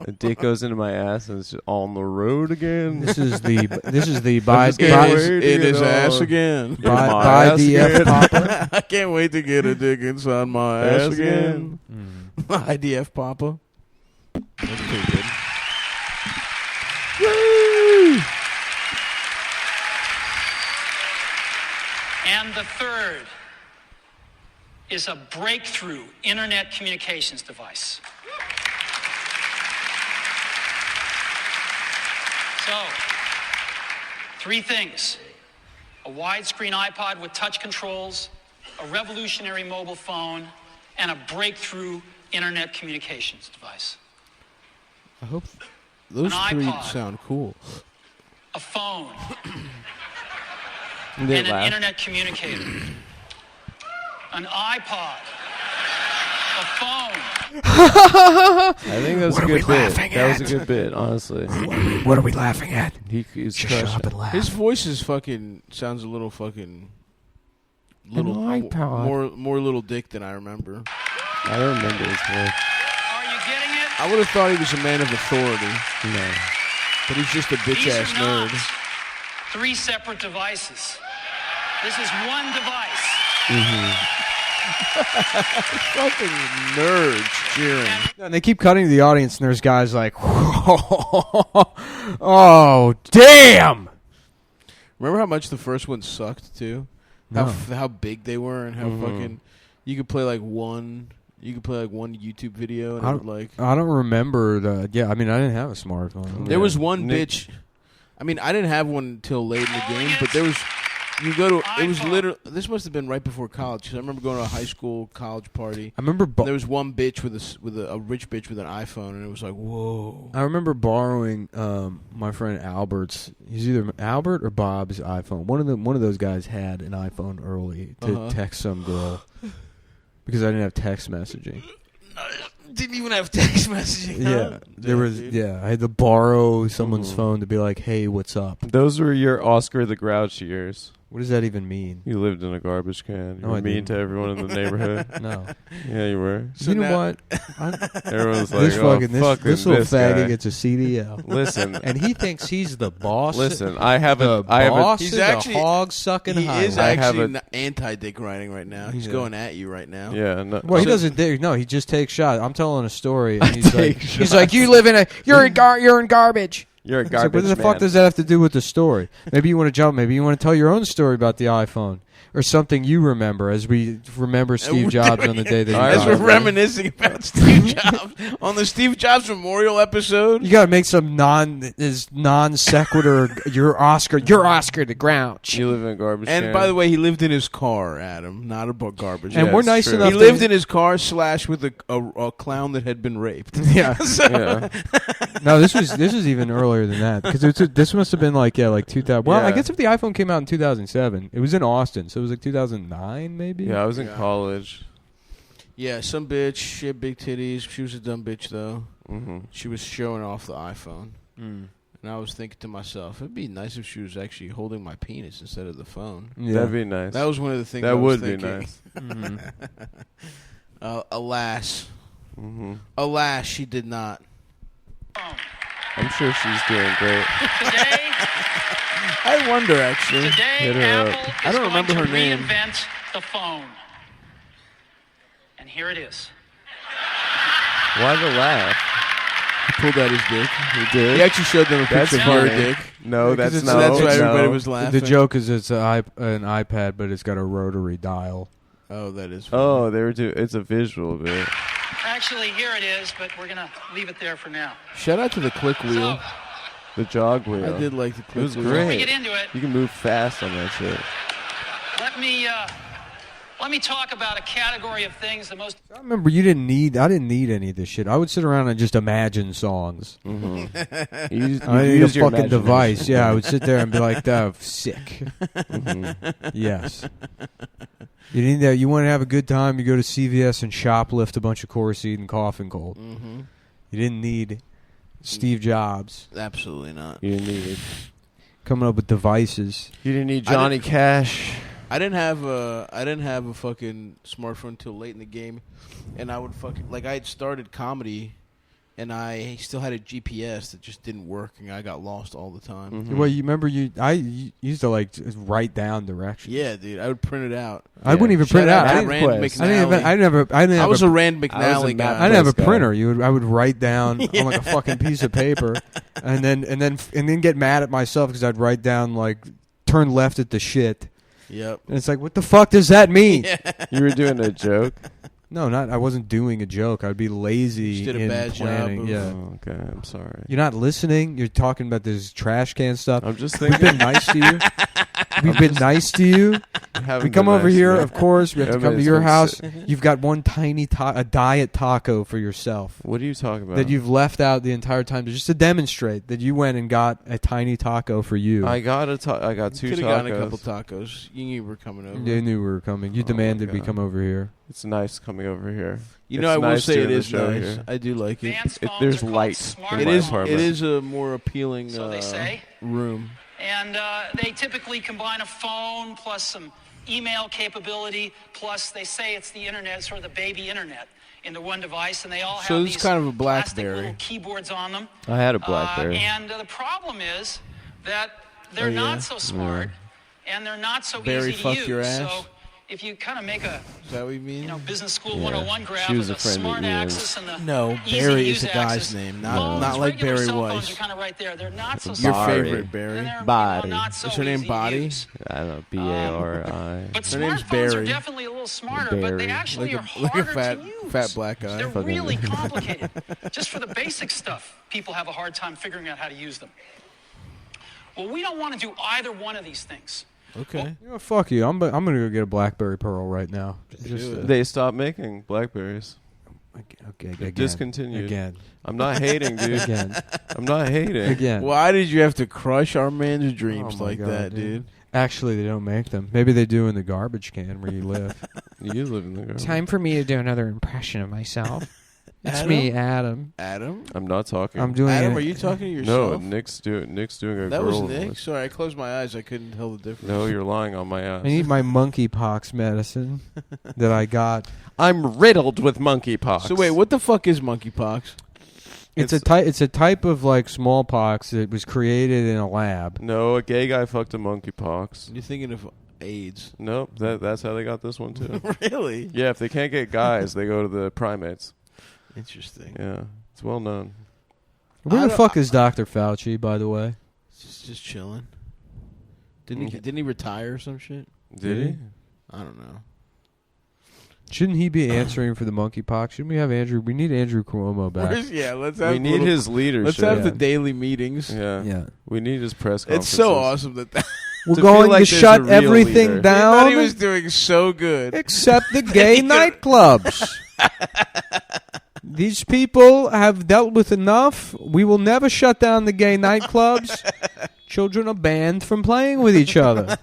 a dick goes into my ass and it's just on the road again. This is the I'm just getting worried. In his You know. ass again. My by ass DF again. Papa. I can't wait to get a dick inside my ass again. IDF Papa. That's pretty good. And the third is a breakthrough internet communications device. So, three things: a widescreen iPod with touch controls, a revolutionary mobile phone, and a breakthrough internet communications device. I hope those An three iPod. sound cool. A phone They and an laugh. internet communicator. An iPod. A phone. I think that was a good bit. That was a good bit, honestly. What are we laughing at? He's Just shut crushing. up and laugh. His voice is fucking sounds a little fucking little iPod. more little dick than I remember. I don't remember his voice. Are you getting it? I would have thought he was a man of authority, No. but he's just a bitch These ass are not nerd. three separate devices. This is one device. Fucking nerds cheering. And they keep cutting to the audience, and there's guys like, oh, damn. Remember how much the first one sucked too? No. How big they were and how fucking you could play like one YouTube video and I it don't, would like I don't remember the. Yeah, I mean, I didn't have a smartphone. there was one Nick- bitch. I mean, I didn't have one until late in the game, but there was. You go to. It was iPhone. literally. This must have been right before college. 'Cause I remember going to a high school college party. I remember. There was one bitch with a rich bitch with an iPhone, and it was like, whoa. I remember borrowing my friend Albert's. He's either Albert or Bob's iPhone. One of those guys had an iPhone early to text some girl because I didn't have text messaging. Didn't even have text messaging. Yeah, huh? there was. Dude. Yeah, I had to borrow someone's phone to be like, "Hey, what's up?" Those were your Oscar the Grouch years. What does that even mean? You lived in a garbage can. You No, were I mean didn't. to everyone in the neighborhood. No. Yeah, you were. So you know now- what? Everyone's like, This oh, fucking fuck this little this faggot guy. gets a CDL, Listen, and he thinks he's the boss. listen. I have the a. I have a. boss He's of the actually- hog sucking He highway. is I have actually a- anti-dick riding right now. He's Yeah. going at you right now. Yeah. No, Well, he so- doesn't dig. No, he just takes shots. I'm telling a story, and he's take like, he's like, you live in a, you're in garbage. You're a It's garbage like, what the fuck man. does that have to do with the story? Maybe you want to jump. Maybe you want to tell your own story about the iPhone or something you remember, as we remember Steve Jobs on the day that he As died. we're reminiscing about Steve Jobs on the Steve Jobs Memorial episode. You got to make some non sequitur. Your Oscar the Grouch. You live in a garbage And can. by the way, he lived in his car, Adam, not a garbage. And Yeah, we're it's nice true. enough. He to- lived in his car / with a clown that had been raped. Yeah. yeah. No, this was even earlier than that, because this must have been like 2000. Well, I Yeah. guess if the iPhone came out in 2007, it was in Austin, so it was like 2009 maybe. Yeah, I was in Yeah. college. Yeah, some bitch. She had big titties. She was a dumb bitch, though. Mm-hmm. She was showing off the iPhone. And I was thinking to myself, it'd be nice if she was actually holding my penis instead of the phone. Yeah. That'd be nice. That was one of the things That I was would be thinking. nice. Alas. Mm-hmm. Alas, she did not. I'm sure she's doing great. Today, I wonder, actually. today Hit her Apple up. is I don't remember going her to name. reinvent the phone. And here it is. Why the laugh? He pulled out his dick. He did? He actually showed them a That's picture of your funny. dick. No, Yeah, 'cause that's it's- no. that's why everybody no. was laughing. The joke is it's an iPad, but it's got a rotary dial. Oh, that is funny. Oh, they were doing. It's a visual bit. Actually, here it is, but we're going to leave it there for now. Shout out to the click wheel. So, The jog wheel. I did like the click It was wheel. before we great. get into it, You can move fast on that shit. let me talk about a category of things the most I remember I didn't need any of this shit. I would sit around and just imagine songs. You I need a fucking device. Yeah, I would sit there and be like, "Oh, sick." Yes. You need that. You want to have a good time? You go to CVS and shoplift a bunch of Corseed and Cough Cold. Mm-hmm. You didn't need Steve Jobs Absolutely not. You need. coming up with devices. You didn't need Johnny Cash. I didn't have a fucking smartphone until late in the game, and I would fucking I had started comedy, and I still had a GPS that just didn't work, and I got lost all the time. Mm-hmm. Well, you remember I used to just write down directions. Yeah, dude, I would print it out. I wouldn't even print it out. Shout I out didn't, Rand Quest. McNally. I didn't I have was a a Rand I was McNally a Matt guy. I didn't have a Guy. printer. I would write down on like a fucking piece of paper, and then get mad at myself because I'd write down like turn left at the shit, Yep. and it's like, what the fuck does that mean? You were doing a joke. No, not. I wasn't doing a joke. I'd be lazy You did a in bad job planning. of- Yeah, Oh, okay, I'm sorry. you're not listening. You're talking about this trash can stuff. I'm just We've thinking. been nice to you. We've been nice to you. We come over here, of course. We have to come to your house. You've got one tiny a diet taco for yourself What are you talking about? that you've left out the entire time just to demonstrate that you went and got a tiny taco for you. I got I got two Could have tacos. gotten a couple tacos. You knew you were coming over. They knew we were coming. You Oh, demanded my we God. come over here. It's nice coming over here. You It's know, I will nice say it doing the is show nice. here. I do like it. advanced phones there's are called light smart in It my is. apartment. It is a more appealing So they say. room. And they typically combine a phone plus some email capability, plus they say it's the internet, sort of the baby internet, into one device, and they all So have it's these kind of a plastic BlackBerry. little keyboards on them. I had a BlackBerry. And the problem is that they're Oh, yeah? not so smart, and they're not so Barry easy to fucked use. your ass? So if you kind of make a Is that what you mean? business school Yeah. 101 graph She was of a the friend of smart Ian's. axis and the No, easy Barry to is the use guy's axis. name, Phones, not like regular Barry cell Weiss. phones are kind of right there. They're not so Your smart. favorite And Barry. they're, Body. not so Is her name easy to Body? use. I don't know. BARI. But Her name's smartphones Barry. are definitely a little smarter, but they Barry. actually Like are a harder fat, to use. fat black guy. They're Fucking- really complicated. Just for the basic stuff, people have a hard time figuring out how to use them. Well, we don't want to do either one of these things. Okay. You know, fuck you. I'm gonna go get a BlackBerry Pearl right now. Just, They stopped making Blackberries. okay, again. Discontinued. Again. I'm not hating, dude. Again. I'm not hating. Again. Why did you have to crush our man's dreams Oh my like God, that, dude? Actually, they don't make them. Maybe they do in the garbage can where you live. You live in the garbage. Time for me to do another impression of myself. It's Adam? me, Adam. Adam? I'm not talking. I'm doing Adam, it. are you talking to No, yourself? Nick's doing a That girl was Nick? voice. Sorry, I closed my eyes. I couldn't tell the difference. No, you're lying on my ass. I need my monkeypox medicine that I got. I'm riddled with monkeypox. So wait, what the fuck is monkeypox? It's a type of like smallpox that was created in a lab. No, a gay guy fucked a monkeypox. You're thinking of AIDS. Nope, that's how they got this one too. Really? Yeah, if they can't get guys, they go to the primates. Interesting. Yeah, it's well known. Where the fuck is Dr. Fauci, by the way? Just chilling. Didn't he retire or some shit? Did he? I don't know. Shouldn't he be answering for the monkeypox? Shouldn't we have Andrew? We need Andrew Cuomo back. Let's have. We need his leadership. Let's have the daily meetings. Yeah. We need his press conferences. It's so awesome that we're going to shut everything down. I thought he was doing so good, except the gay nightclubs. These people have dealt with enough. We will never shut down the gay nightclubs. Children are banned from playing with each other.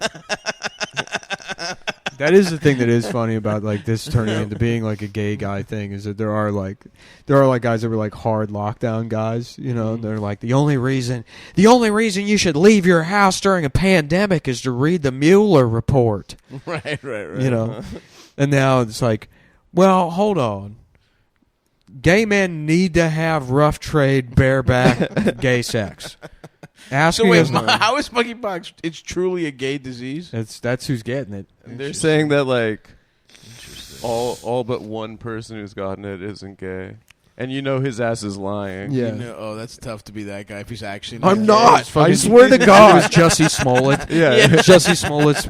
That is the thing that is funny about like this turning into being like a gay guy thing is that there are like guys that were like hard lockdown guys, you know, and they're like the only reason you should leave your house during a pandemic is to read the Mueller report. Right. You know. And now it's like, well, hold on. Gay men need to have rough trade bareback gay sex. So wait, how is monkeypox? It's truly a gay disease. That's who's getting it. They're saying that like all but one person who's gotten it isn't gay, and you know his ass is lying. Yeah. That's tough to be that guy if he's actually. I'm not. I swear to God, it was Jussie Smollett. Yeah. Jussie Smollett's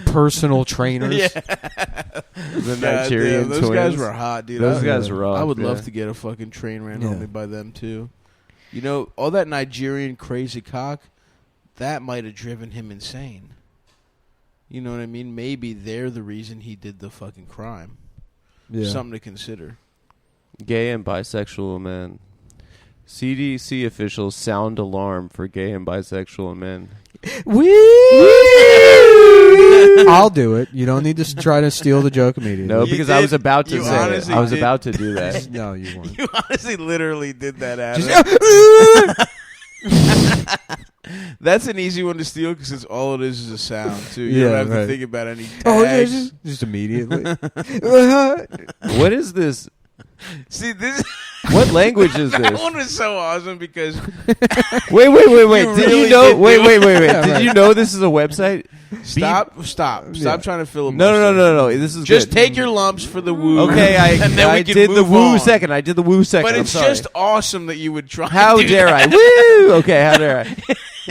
personal trainers. Yeah. The Nigerian those twins. Guys were hot, dude. Those guys were rough. I would love to get a fucking train ran on me by them too. You know, all that Nigerian crazy cock, that might have driven him insane. You know what I mean? Maybe they're the reason he did the fucking crime. Yeah. Something to consider. Gay and bisexual men. CDC officials sound alarm for gay and bisexual men. I'll do it. You don't need to try to steal the joke immediately. No, because I was about to say it. I was about to do that. No, you weren't. You honestly literally did that, Adam. That's an easy one to steal because it's all it is a sound, too. You don't have to think about any tags. Just immediately. What is this? See, this. What language is this? That one was so awesome because. Wait. Did you know? Wait. Did you know this is a website? Stop trying to fill a. No. This is just good. take your lumps for the woo. Okay, I did the woo second. But it's just awesome that you would try. How dare I? Woo! Okay, how dare I?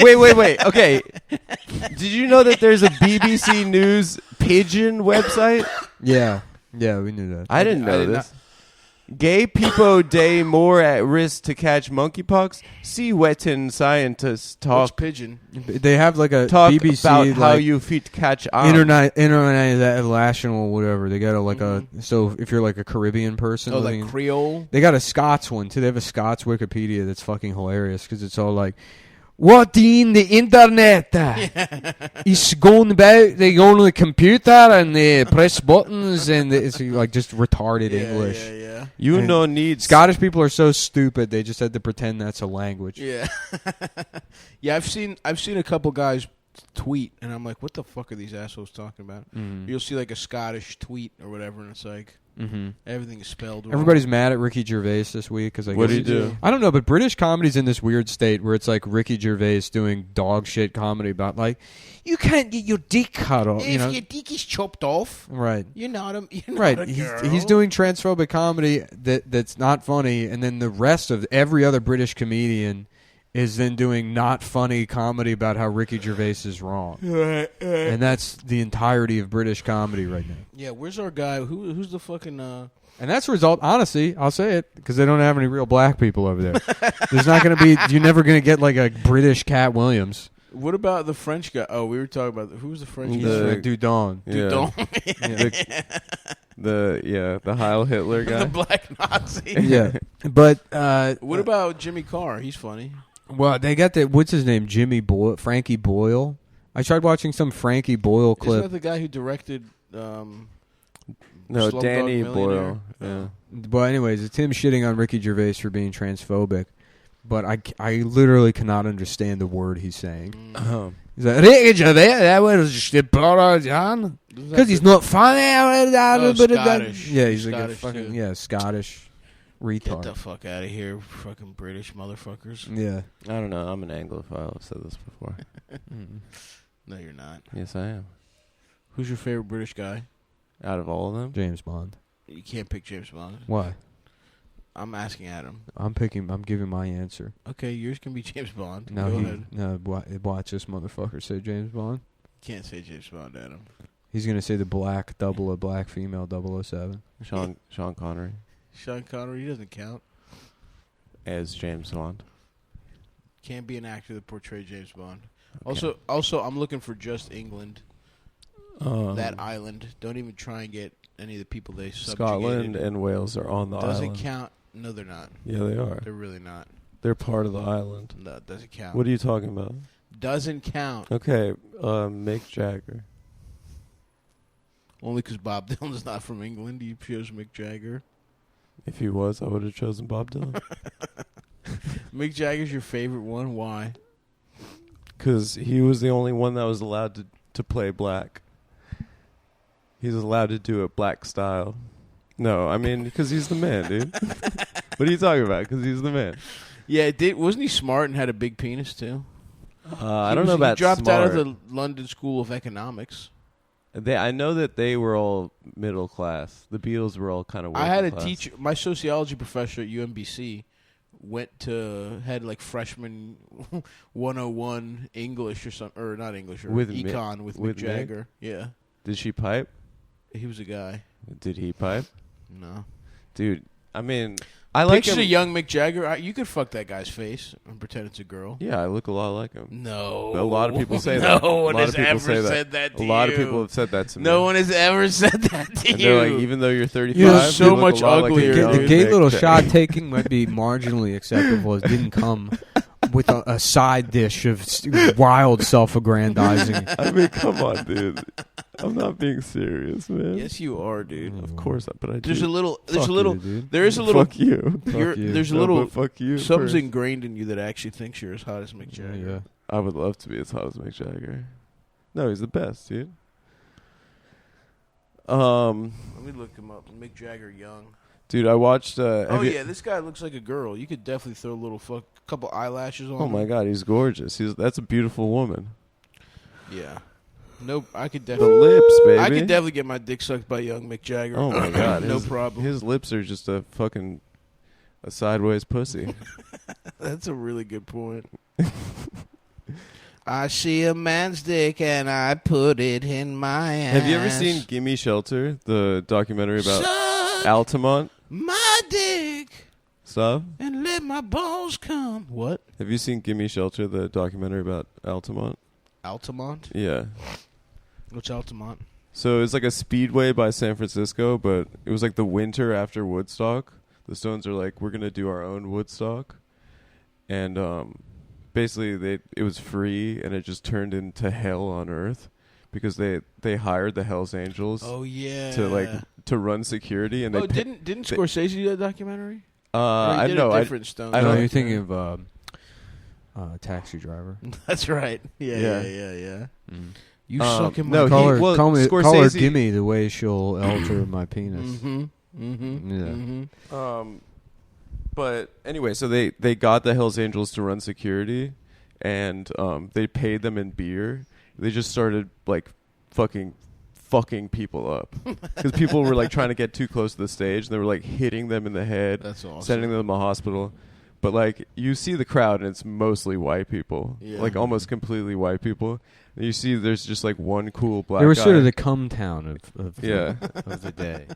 Wait. Okay. Did you know that there's a BBC News pigeon website? Yeah, we knew that. I didn't know this. Gay people day more at risk to catch monkeypox. See Wetton scientists talk. What's pigeon? They have like a talk BBC about like how you fit catch international whatever. They got a so if you're like a Caribbean person, like Creole. They got a Scots one too. They have a Scots Wikipedia that's fucking hilarious because it's all like. What in the internet is going about? They go on the computer and they press buttons and it's like just retarded English. Yeah. You know, need Scottish people are so stupid they just had to pretend that's a language. Yeah, yeah. I've seen a couple guys tweet and I'm like, what the fuck are these assholes talking about? You'll see like a Scottish tweet or whatever and it's like. Everything is spelled wrong. Everybody's mad at Ricky Gervais this week because what did he do? I don't know, but British comedy's in this weird state where it's like Ricky Gervais doing dog shit comedy about like you can't get your dick cut off. If your dick is chopped off, right? You're not a girl. He's doing transphobic comedy that's not funny, and then the rest of every other British comedian is then doing not funny comedy about how Ricky Gervais is wrong. And that's the entirety of British comedy right now. Yeah, where's our guy? Who's the fucking... And that's the result, honestly, I'll say it, because they don't have any real black people over there. There's not going to be... You're never going to get like a British Cat Williams. What about the French guy? Oh, we were talking about... Who was the French guy? Dudon. The Heil Hitler guy. The black Nazi. Yeah. But... what about Jimmy Carr? He's funny. Well, they got the what's his name, Frankie Boyle. I tried watching some Frankie Boyle clip. Isn't that the guy who directed? No, Danny Boyle. Yeah. But anyways, it's him shitting on Ricky Gervais for being transphobic. But I literally cannot understand the word he's saying. He's like, Ricky Gervais, that was just because he's not funny. Scottish. Yeah, he's Scottish like a fucking Scottish. Retard. Get the fuck out of here, fucking British motherfuckers. Yeah. I don't know. I'm an Anglophile. I've said this before. No, you're not. Yes, I am. Who's your favorite British guy? Out of all of them? James Bond. You can't pick James Bond. Why? I'm asking Adam. I'm giving my answer. Okay, yours can be James Bond. No, Go ahead. No, watch this motherfucker say James Bond. You can't say James Bond, Adam. He's gonna say the black female 007. Sean Connery. Sean Connery, he doesn't count. As James Bond. Can't be an actor that portrays James Bond. Okay. Also, I'm looking for just England. That island. Don't even try and get any of the people they subjugated. Scotland and Wales are on the island. Doesn't count. No, they're not. Yeah, they are. They're really not. They're part of the island. No, it doesn't count. What are you talking about? Doesn't count. Okay, Mick Jagger. Only because Bob Dylan's not from England. You chose Mick Jagger. If he was, I would have chosen Bob Dylan. Mick Jagger's your favorite one? Why? Because he was the only one that was allowed to play black. He's allowed to do it black style. No, I mean, because he's the man, dude. What are you talking about? Because he's the man. Yeah, wasn't he smart and had a big penis, too? I don't know about smart. He dropped out of the London School of Economics. I know that they were all middle class. The Beatles were all kind of working class. I had a teacher, my sociology professor at UMBC, had like freshman 101 English or something, or not English, or econ with Mick Jagger. Mick? Yeah. Did she pipe? He was a guy. Did he pipe? No. Dude, I mean, I like Picture a young Mick Jagger. You could fuck that guy's face and pretend it's a girl. Yeah, I look a lot like him. No. A lot of people say that. No one has ever said that to you. A lot of people have said that to me. No one has ever said that to you. They're like, even though you're 35, you're so much uglier. The gay little shot taking might be marginally acceptable. It didn't come with a side dish of wild self-aggrandizing. I mean, come on, dude. I'm not being serious, man. Yes, you are, dude. Of course, but I do. There's a little. Fuck you. There's a little. Fuck you. Something's first. ingrained in you that actually thinks you're as hot as Mick Jagger. Yeah. I would love to be as hot as Mick Jagger. No, he's the best, dude. Let me look him up. Mick Jagger young. Dude, I watched. This guy looks like a girl. You could definitely throw a little couple eyelashes on him. Oh my god, he's gorgeous. That's a beautiful woman. Yeah. Nope, I could The definitely. lips, baby. I could definitely get my dick sucked by young Mick Jagger. Oh my god, no problem. His lips are just a sideways pussy. That's a really good point. I see a man's dick and I put it in my ass. Have you ever seen Gimme Shelter, the documentary about Altamont? My dick. Stuff? And let my balls come. What? Have you seen Gimme Shelter, the documentary about Altamont? Altamont? Yeah. What's Altamont? So it's like a speedway by San Francisco, but it was like the winter after Woodstock. The Stones are like, we're going to do our own Woodstock. And basically it was free, and it just turned into hell on earth because they hired the Hells Angels. Oh, yeah. to run security. And didn't Scorsese do that documentary? I know. Different Stones. I know you're thinking of Taxi Driver. That's right. Yeah. Mm. You suck in my call her Scorsese, Gimme the way she'll alter my penis. Mm-hmm. Mm-hmm. Yeah. Mm-hmm. But anyway, so they got the Hells Angels to run security, and they paid them in beer. They just started like fucking people up because people were like trying to get too close to the stage, and they were like hitting them in the head. That's awesome. Sending them to the hospital. But like you see the crowd, and it's mostly white people, like almost completely white people. And you see there's just like one cool black guy. They were sort of the Cumtown of the day.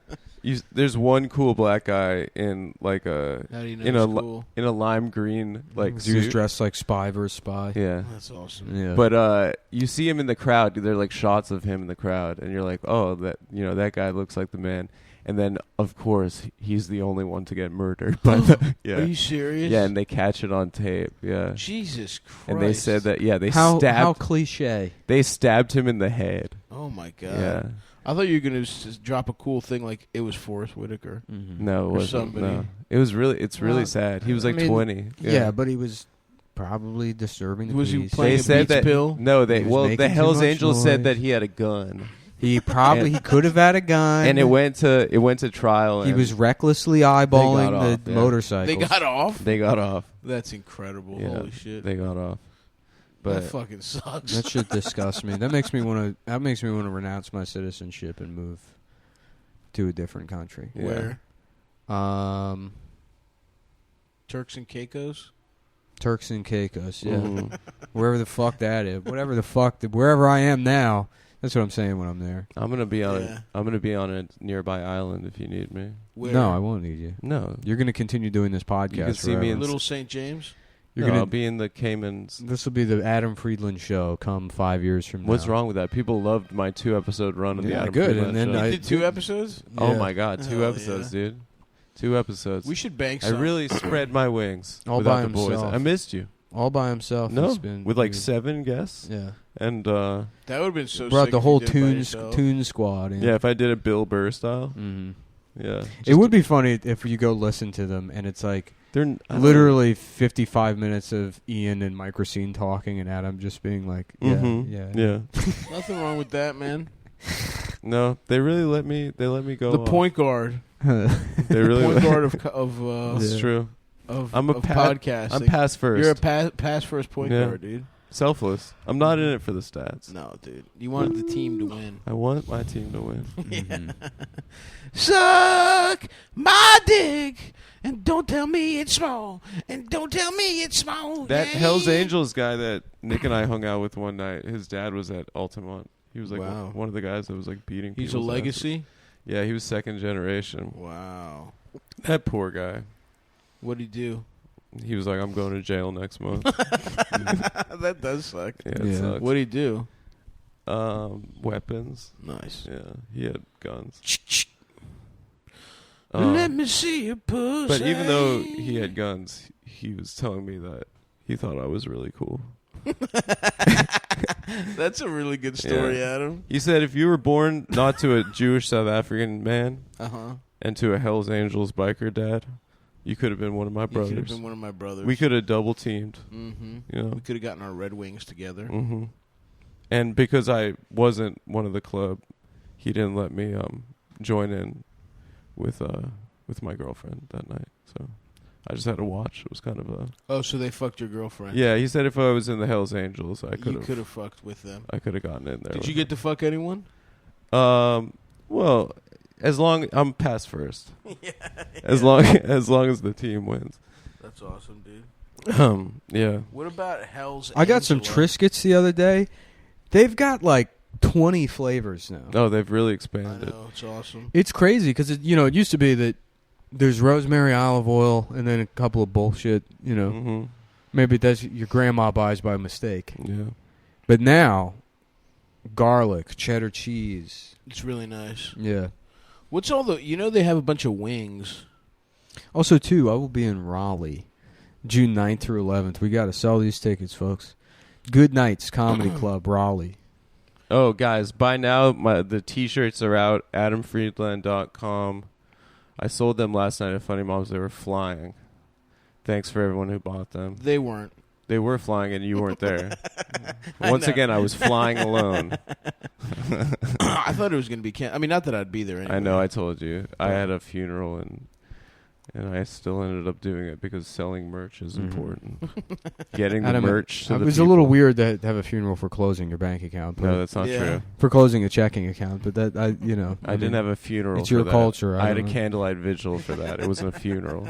There's one cool black guy in like in a lime green like he was suit. dressed like Spy vs. Spy. Yeah, that's awesome. Yeah. But you see him in the crowd. There are like shots of him in the crowd, and you're like, oh, that guy looks like the man. And then, of course, he's the only one to get murdered. Are you serious? Yeah, and they catch it on tape. Yeah. Jesus Christ. And they said that, they stabbed... How cliche. They stabbed him in the head. Oh, my God. Yeah. I thought you were going to drop a cool thing like it was Forrest Whitaker. Mm-hmm. No, it wasn't. No. It was really... It's really sad. He was like 20. Yeah, but he was... Probably disturbing the peace. He playing a Beats pill? No, the Hells Angels said that he had a gun. He could have had a gun, and it went to trial. He was recklessly eyeballing the motorcycles. They got off. They got off. That's incredible. Yeah, holy shit! They got off. But that fucking sucks. That shit disgusts me. That makes me want to renounce my citizenship and move to a different country. Where? Turks and Caicos. Turks and Caicos, yeah. Wherever the fuck that is. Wherever I am now, that's what I'm saying when I'm there. I'm gonna be on a nearby island if you need me. Where? No, I won't need you. No. You're going to continue doing this podcast You can see forever. me in Little St. James? I'll be in the Caymans. This will be the Adam Friedland show come 5 years from now. What's wrong with that? People loved my 2-episode run of the Adam good. Friedland And then show. You did 2 episodes? Yeah. Oh my God, 2 episodes, dude. 2 episodes. We should bank I some. really spread my wings All without by the boys. himself. I missed you. All by himself. No, It's been with like weird. 7 guests. Yeah. And That would have been so Brought sick the if whole you did it by yourself. Toon squad in. yeah, if I did it Bill Burr style, yeah, It would be funny if you go listen to them and it's like they're literally 55 minutes of Ian and Mike Racine talking and Adam just being like, yeah. Nothing wrong with that, man. No, they really let me. They let me go. The point guard. They really. Point guard of That's true. I'm a podcasting. I'm pass first. You're a pass first point guard, dude. Selfless. I'm not in it for the stats. No, dude. You wanted the team to win. I want my team to win. Suck my dick and don't tell me it's small. And don't tell me it's small. That yeah. Hell's Angels guy that Nick and I hung out with one night, his dad was at Altamont. He was like one of the guys that was like beating people. He's a legacy? Yeah, he was 2nd generation. Wow. That poor guy. What'd he do? He was like, I'm going to jail next month. That does suck. Yeah, it sucks. What'd he do? Weapons. Nice. Yeah, he had guns. Let me see your pussy. But even though he had guns, he was telling me that he thought I was really cool. That's a really good story, Adam. He said if you were born not to a Jewish South African man and to a Hell's Angels biker dad, you could have been one of my brothers. You could have been one of my brothers. We could have double teamed. Mm-hmm. You know? We could have gotten our Red Wings together. Mm-hmm. And because I wasn't one of the club, he didn't let me join in with my girlfriend that night. So I just had to watch. It was kind of a... Oh, so they fucked your girlfriend. Yeah, he said if I was in the Hells Angels, I could have... You could have fucked with them. I could have gotten in there. Did you get to fuck anyone? Well, as long... I'm pass first. As long as the team wins. That's awesome, dude. Yeah. What about Hell's I got some Angela? Triscuits the other day. They've got like 20 flavors now. Oh, they've really expanded. I know, it's awesome. It's crazy because it used to be that there's rosemary, olive oil, and then a couple of bullshit. Maybe that's your grandma buys by mistake. Yeah. But now, garlic, cheddar cheese. It's really nice. Yeah. What's all the... they have a bunch of wings. Also, too, I will be in Raleigh, June 9th through 11th. We got to sell these tickets, folks. Good Nights Comedy Club, Raleigh. Oh, guys, by now, the T-shirts are out, adamfriedland.com. I sold them last night at Funny Moms. They were flying. Thanks for everyone who bought them. They weren't. They were flying, and you weren't there. Once again, I was flying alone. I thought it was going to be... I mean, not that I'd be there anyway. I know, I told you. I had a funeral, and I still ended up doing it because selling merch is important. Getting the merch to the It was people. a little weird to have a funeral for closing your bank account. No, that's not true. For closing a checking account, but that I didn't have a funeral. It's for your that. culture. I had a candlelight vigil for that. It wasn't a funeral.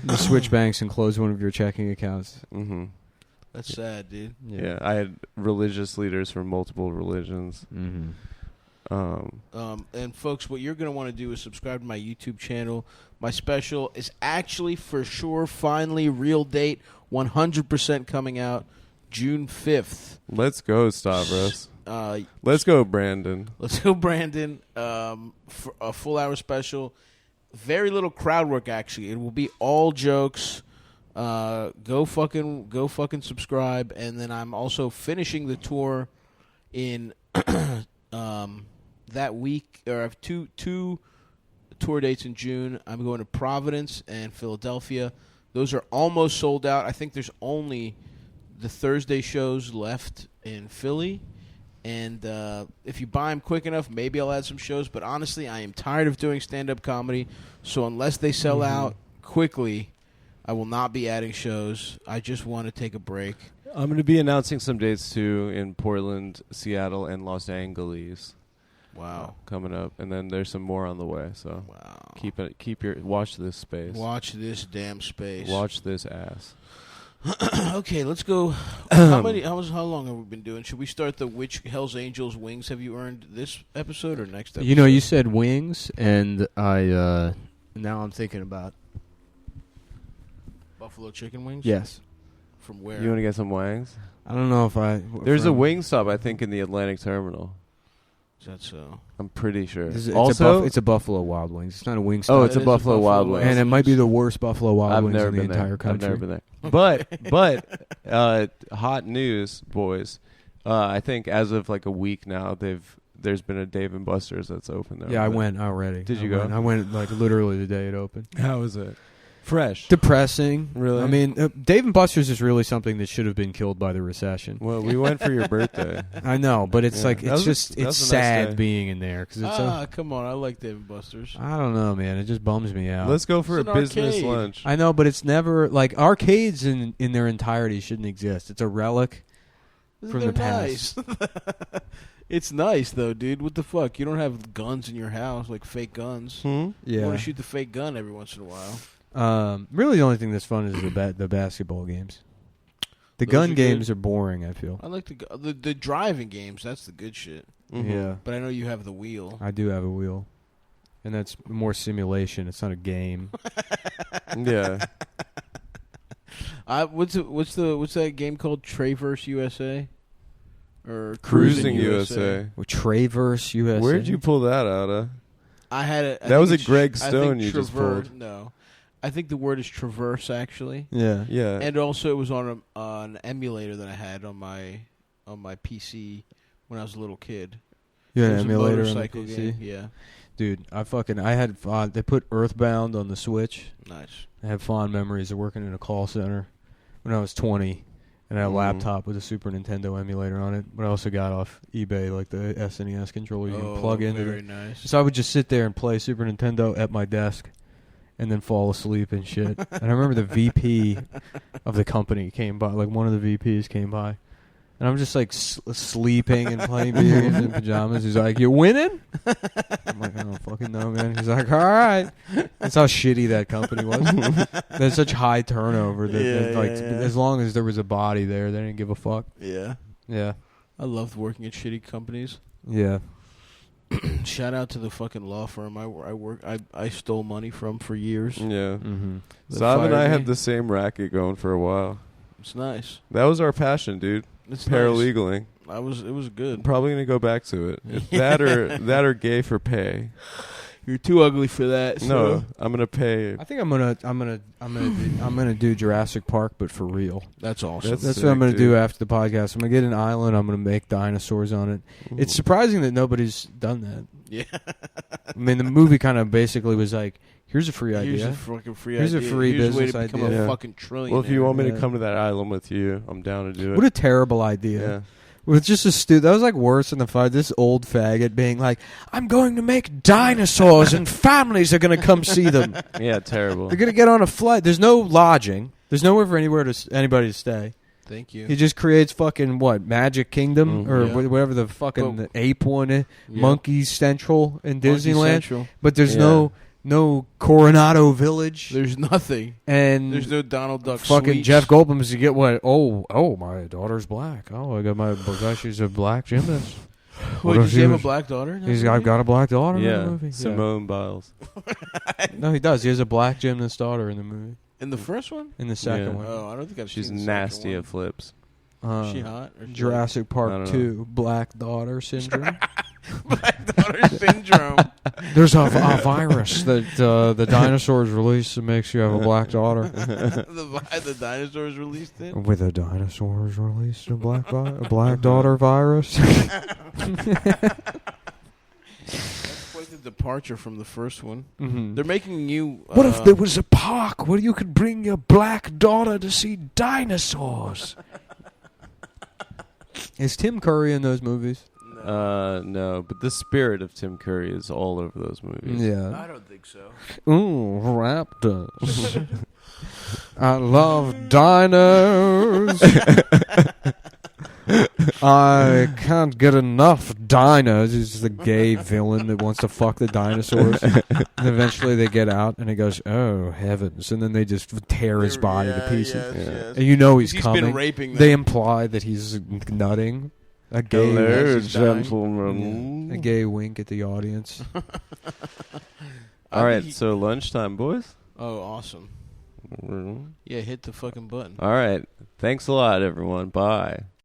You switch banks and close one of your checking accounts. Mm-hmm. That's sad, dude. Yeah, I had religious leaders from multiple religions. Mm-hmm. And folks, what you're going to want to do is subscribe to my YouTube channel. My special is actually for sure, finally, real date, 100% coming out June 5th. Let's go, Stavros. Let's go, Brandon. Let's go, Brandon. For a full hour special. Very little crowd work, actually. It will be all jokes. Go fucking subscribe. And then I'm also finishing the tour in that week, or I have two tour dates in June. I'm going to Providence and Philadelphia. Those are almost sold out. I think there's only the Thursday shows left in Philly. And if you buy them quick enough, maybe I'll add some shows. But honestly, I am tired of doing stand-up comedy. So unless they sell out quickly, I will not be adding shows. I just want to take a break. I'm going to be announcing some dates, too, in Portland, Seattle, and Los Angeles. Wow. Coming up, and then there's some more on the way. So wow. Watch this space. Watch this damn space. Watch this ass. Okay, let's go. How long have we been doing? Should we start the which Hell's Angels wings have you earned this episode or next episode? You know, you said wings, and I now I'm thinking about buffalo chicken wings. Yes. From where? You want to get some wangs? I don't know if There's a wing stop, I think, in the Atlantic Terminal. Is that so? I'm pretty sure. It's a Buffalo Wild Wings. It's not a wing stop. Oh, it's a Buffalo Wild Wings. And it might be the worst Buffalo Wild Wings in the entire country. I've never been there. But hot news, boys. I think as of like a week now, there's been a Dave & Buster's that's open there. Yeah, I went already. Did you go? I went like literally the day it opened. How was it? Fresh. Depressing. Really? I mean, Dave & Buster's is really something that should have been killed by the recession. Well, we went for your birthday. I know, but it's like it's sad nice being in there because it's come on, I like Dave & Buster's. I don't know, man. It just bums me out. Let's go for a business arcade. lunch. I know, but it's never like arcades in their entirety shouldn't exist. It's a relic from the past. Nice. It's nice though, dude. What the fuck? You don't have guns in your house, like fake guns. Yeah. You want to shoot the fake gun every once in a while. Really, the only thing that's fun is the basketball games. The Those gun are games are boring, I feel. I like the driving games. That's the good shit. Mm-hmm. Yeah, but I know you have the wheel. I do have a wheel, and that's more simulation. It's not a game. Yeah. What's that game called? Traverse USA or Cruising USA? Or Traverse USA. Where'd you pull that out of? I had it. That was a Greg Stone you just pulled. No, I think the word is traverse actually. Yeah, yeah. And also, it was on an emulator that I had on my PC when I was a little kid. You had an emulator on the PC? Game. Yeah. Dude, I had they put Earthbound on the Switch. Nice. I have fond memories of working in a call center when I was 20, and I had a laptop with a Super Nintendo emulator on it. But I also got off eBay like the SNES controller you can plug into. Very nice. So I would just sit there and play Super Nintendo at my desk, and then fall asleep and shit. And I remember the VP of the company came by, like one of the VPs came by. And I'm just like sleeping and playing video games in pajamas. He's like, "You winning?" I'm like, "I don't fucking know, man." He's like, "All right." That's how shitty that company was. There's such high turnover that, as long as there was a body there, they didn't give a fuck. Yeah. Yeah. I loved working at shitty companies. Yeah. Shout out to the fucking law firm I stole money from for years. Yeah. Mm-hmm. Saab and I had the same racket going for a while. It's nice. That was our passion, dude. It's paralegaling. Nice. It was good. I'm probably gonna go back to it. That or gay for pay. You're too ugly for that. So. No, I'm gonna pay. I think I'm gonna do Jurassic Park, but for real. That's awesome. That's sick, what I'm gonna dude. do after the podcast. I'm gonna get an island. I'm gonna make dinosaurs on it. Ooh. It's surprising that nobody's done that. Yeah. I mean, the movie kind of basically was like, here's a free idea. Here's a fucking free Here's idea. a free Here's business a way to become idea. a fucking trillionaire. Well, if you want me to come to that island with you, I'm down to do it. What a terrible idea. Yeah. With just a that was like worse than the fight. This old faggot being like, "I'm going to make dinosaurs and families are going to come see them." Yeah, terrible. They're going to get on a flight. There's no lodging. There's nowhere for anybody to stay. Thank you. He just creates fucking Magic Kingdom or whatever the fucking the ape one is. Monkey Central in Disneyland. Central. But there's no Coronado Village. There's nothing. And there's no Donald Duck fucking Sweets. Jeff Goldblum's to get what? Oh, my daughter's black. Oh, I got my she's a black gymnast. Wait, does he have a black daughter? I've got a black daughter in the Yeah, movie. Simone Biles. No, he does. He has a black gymnast daughter in the movie. In the first one? In the second one. Oh, I don't think I've She's seen the nasty second at flips. Is she hot? Or Jurassic I Park don't 2, Black Daughter Syndrome. Black daughter syndrome. There's a virus that the dinosaurs release that makes you have a black daughter. The dinosaurs released it? With the dinosaurs released a black daughter virus. That's quite the departure from the first one. Mm-hmm. They're making you... What if there was a park where you could bring your black daughter to see dinosaurs? Is Tim Curry in those movies? No, but the spirit of Tim Curry is all over those movies. Yeah. I don't think so. Ooh, raptors. I love dinos. I can't get enough dinos. He's just a gay villain that wants to fuck the dinosaurs. And eventually they get out, and he goes, "Oh heavens!" And then they just tear his body to pieces. Yes. And you know he's coming. Been raping them. They imply that he's nutting. A gay Hello, wink. gentlemen. A gay wink at the audience. All right, so lunchtime, boys. Oh, awesome. Yeah, hit the fucking button. All right. Thanks a lot, everyone. Bye.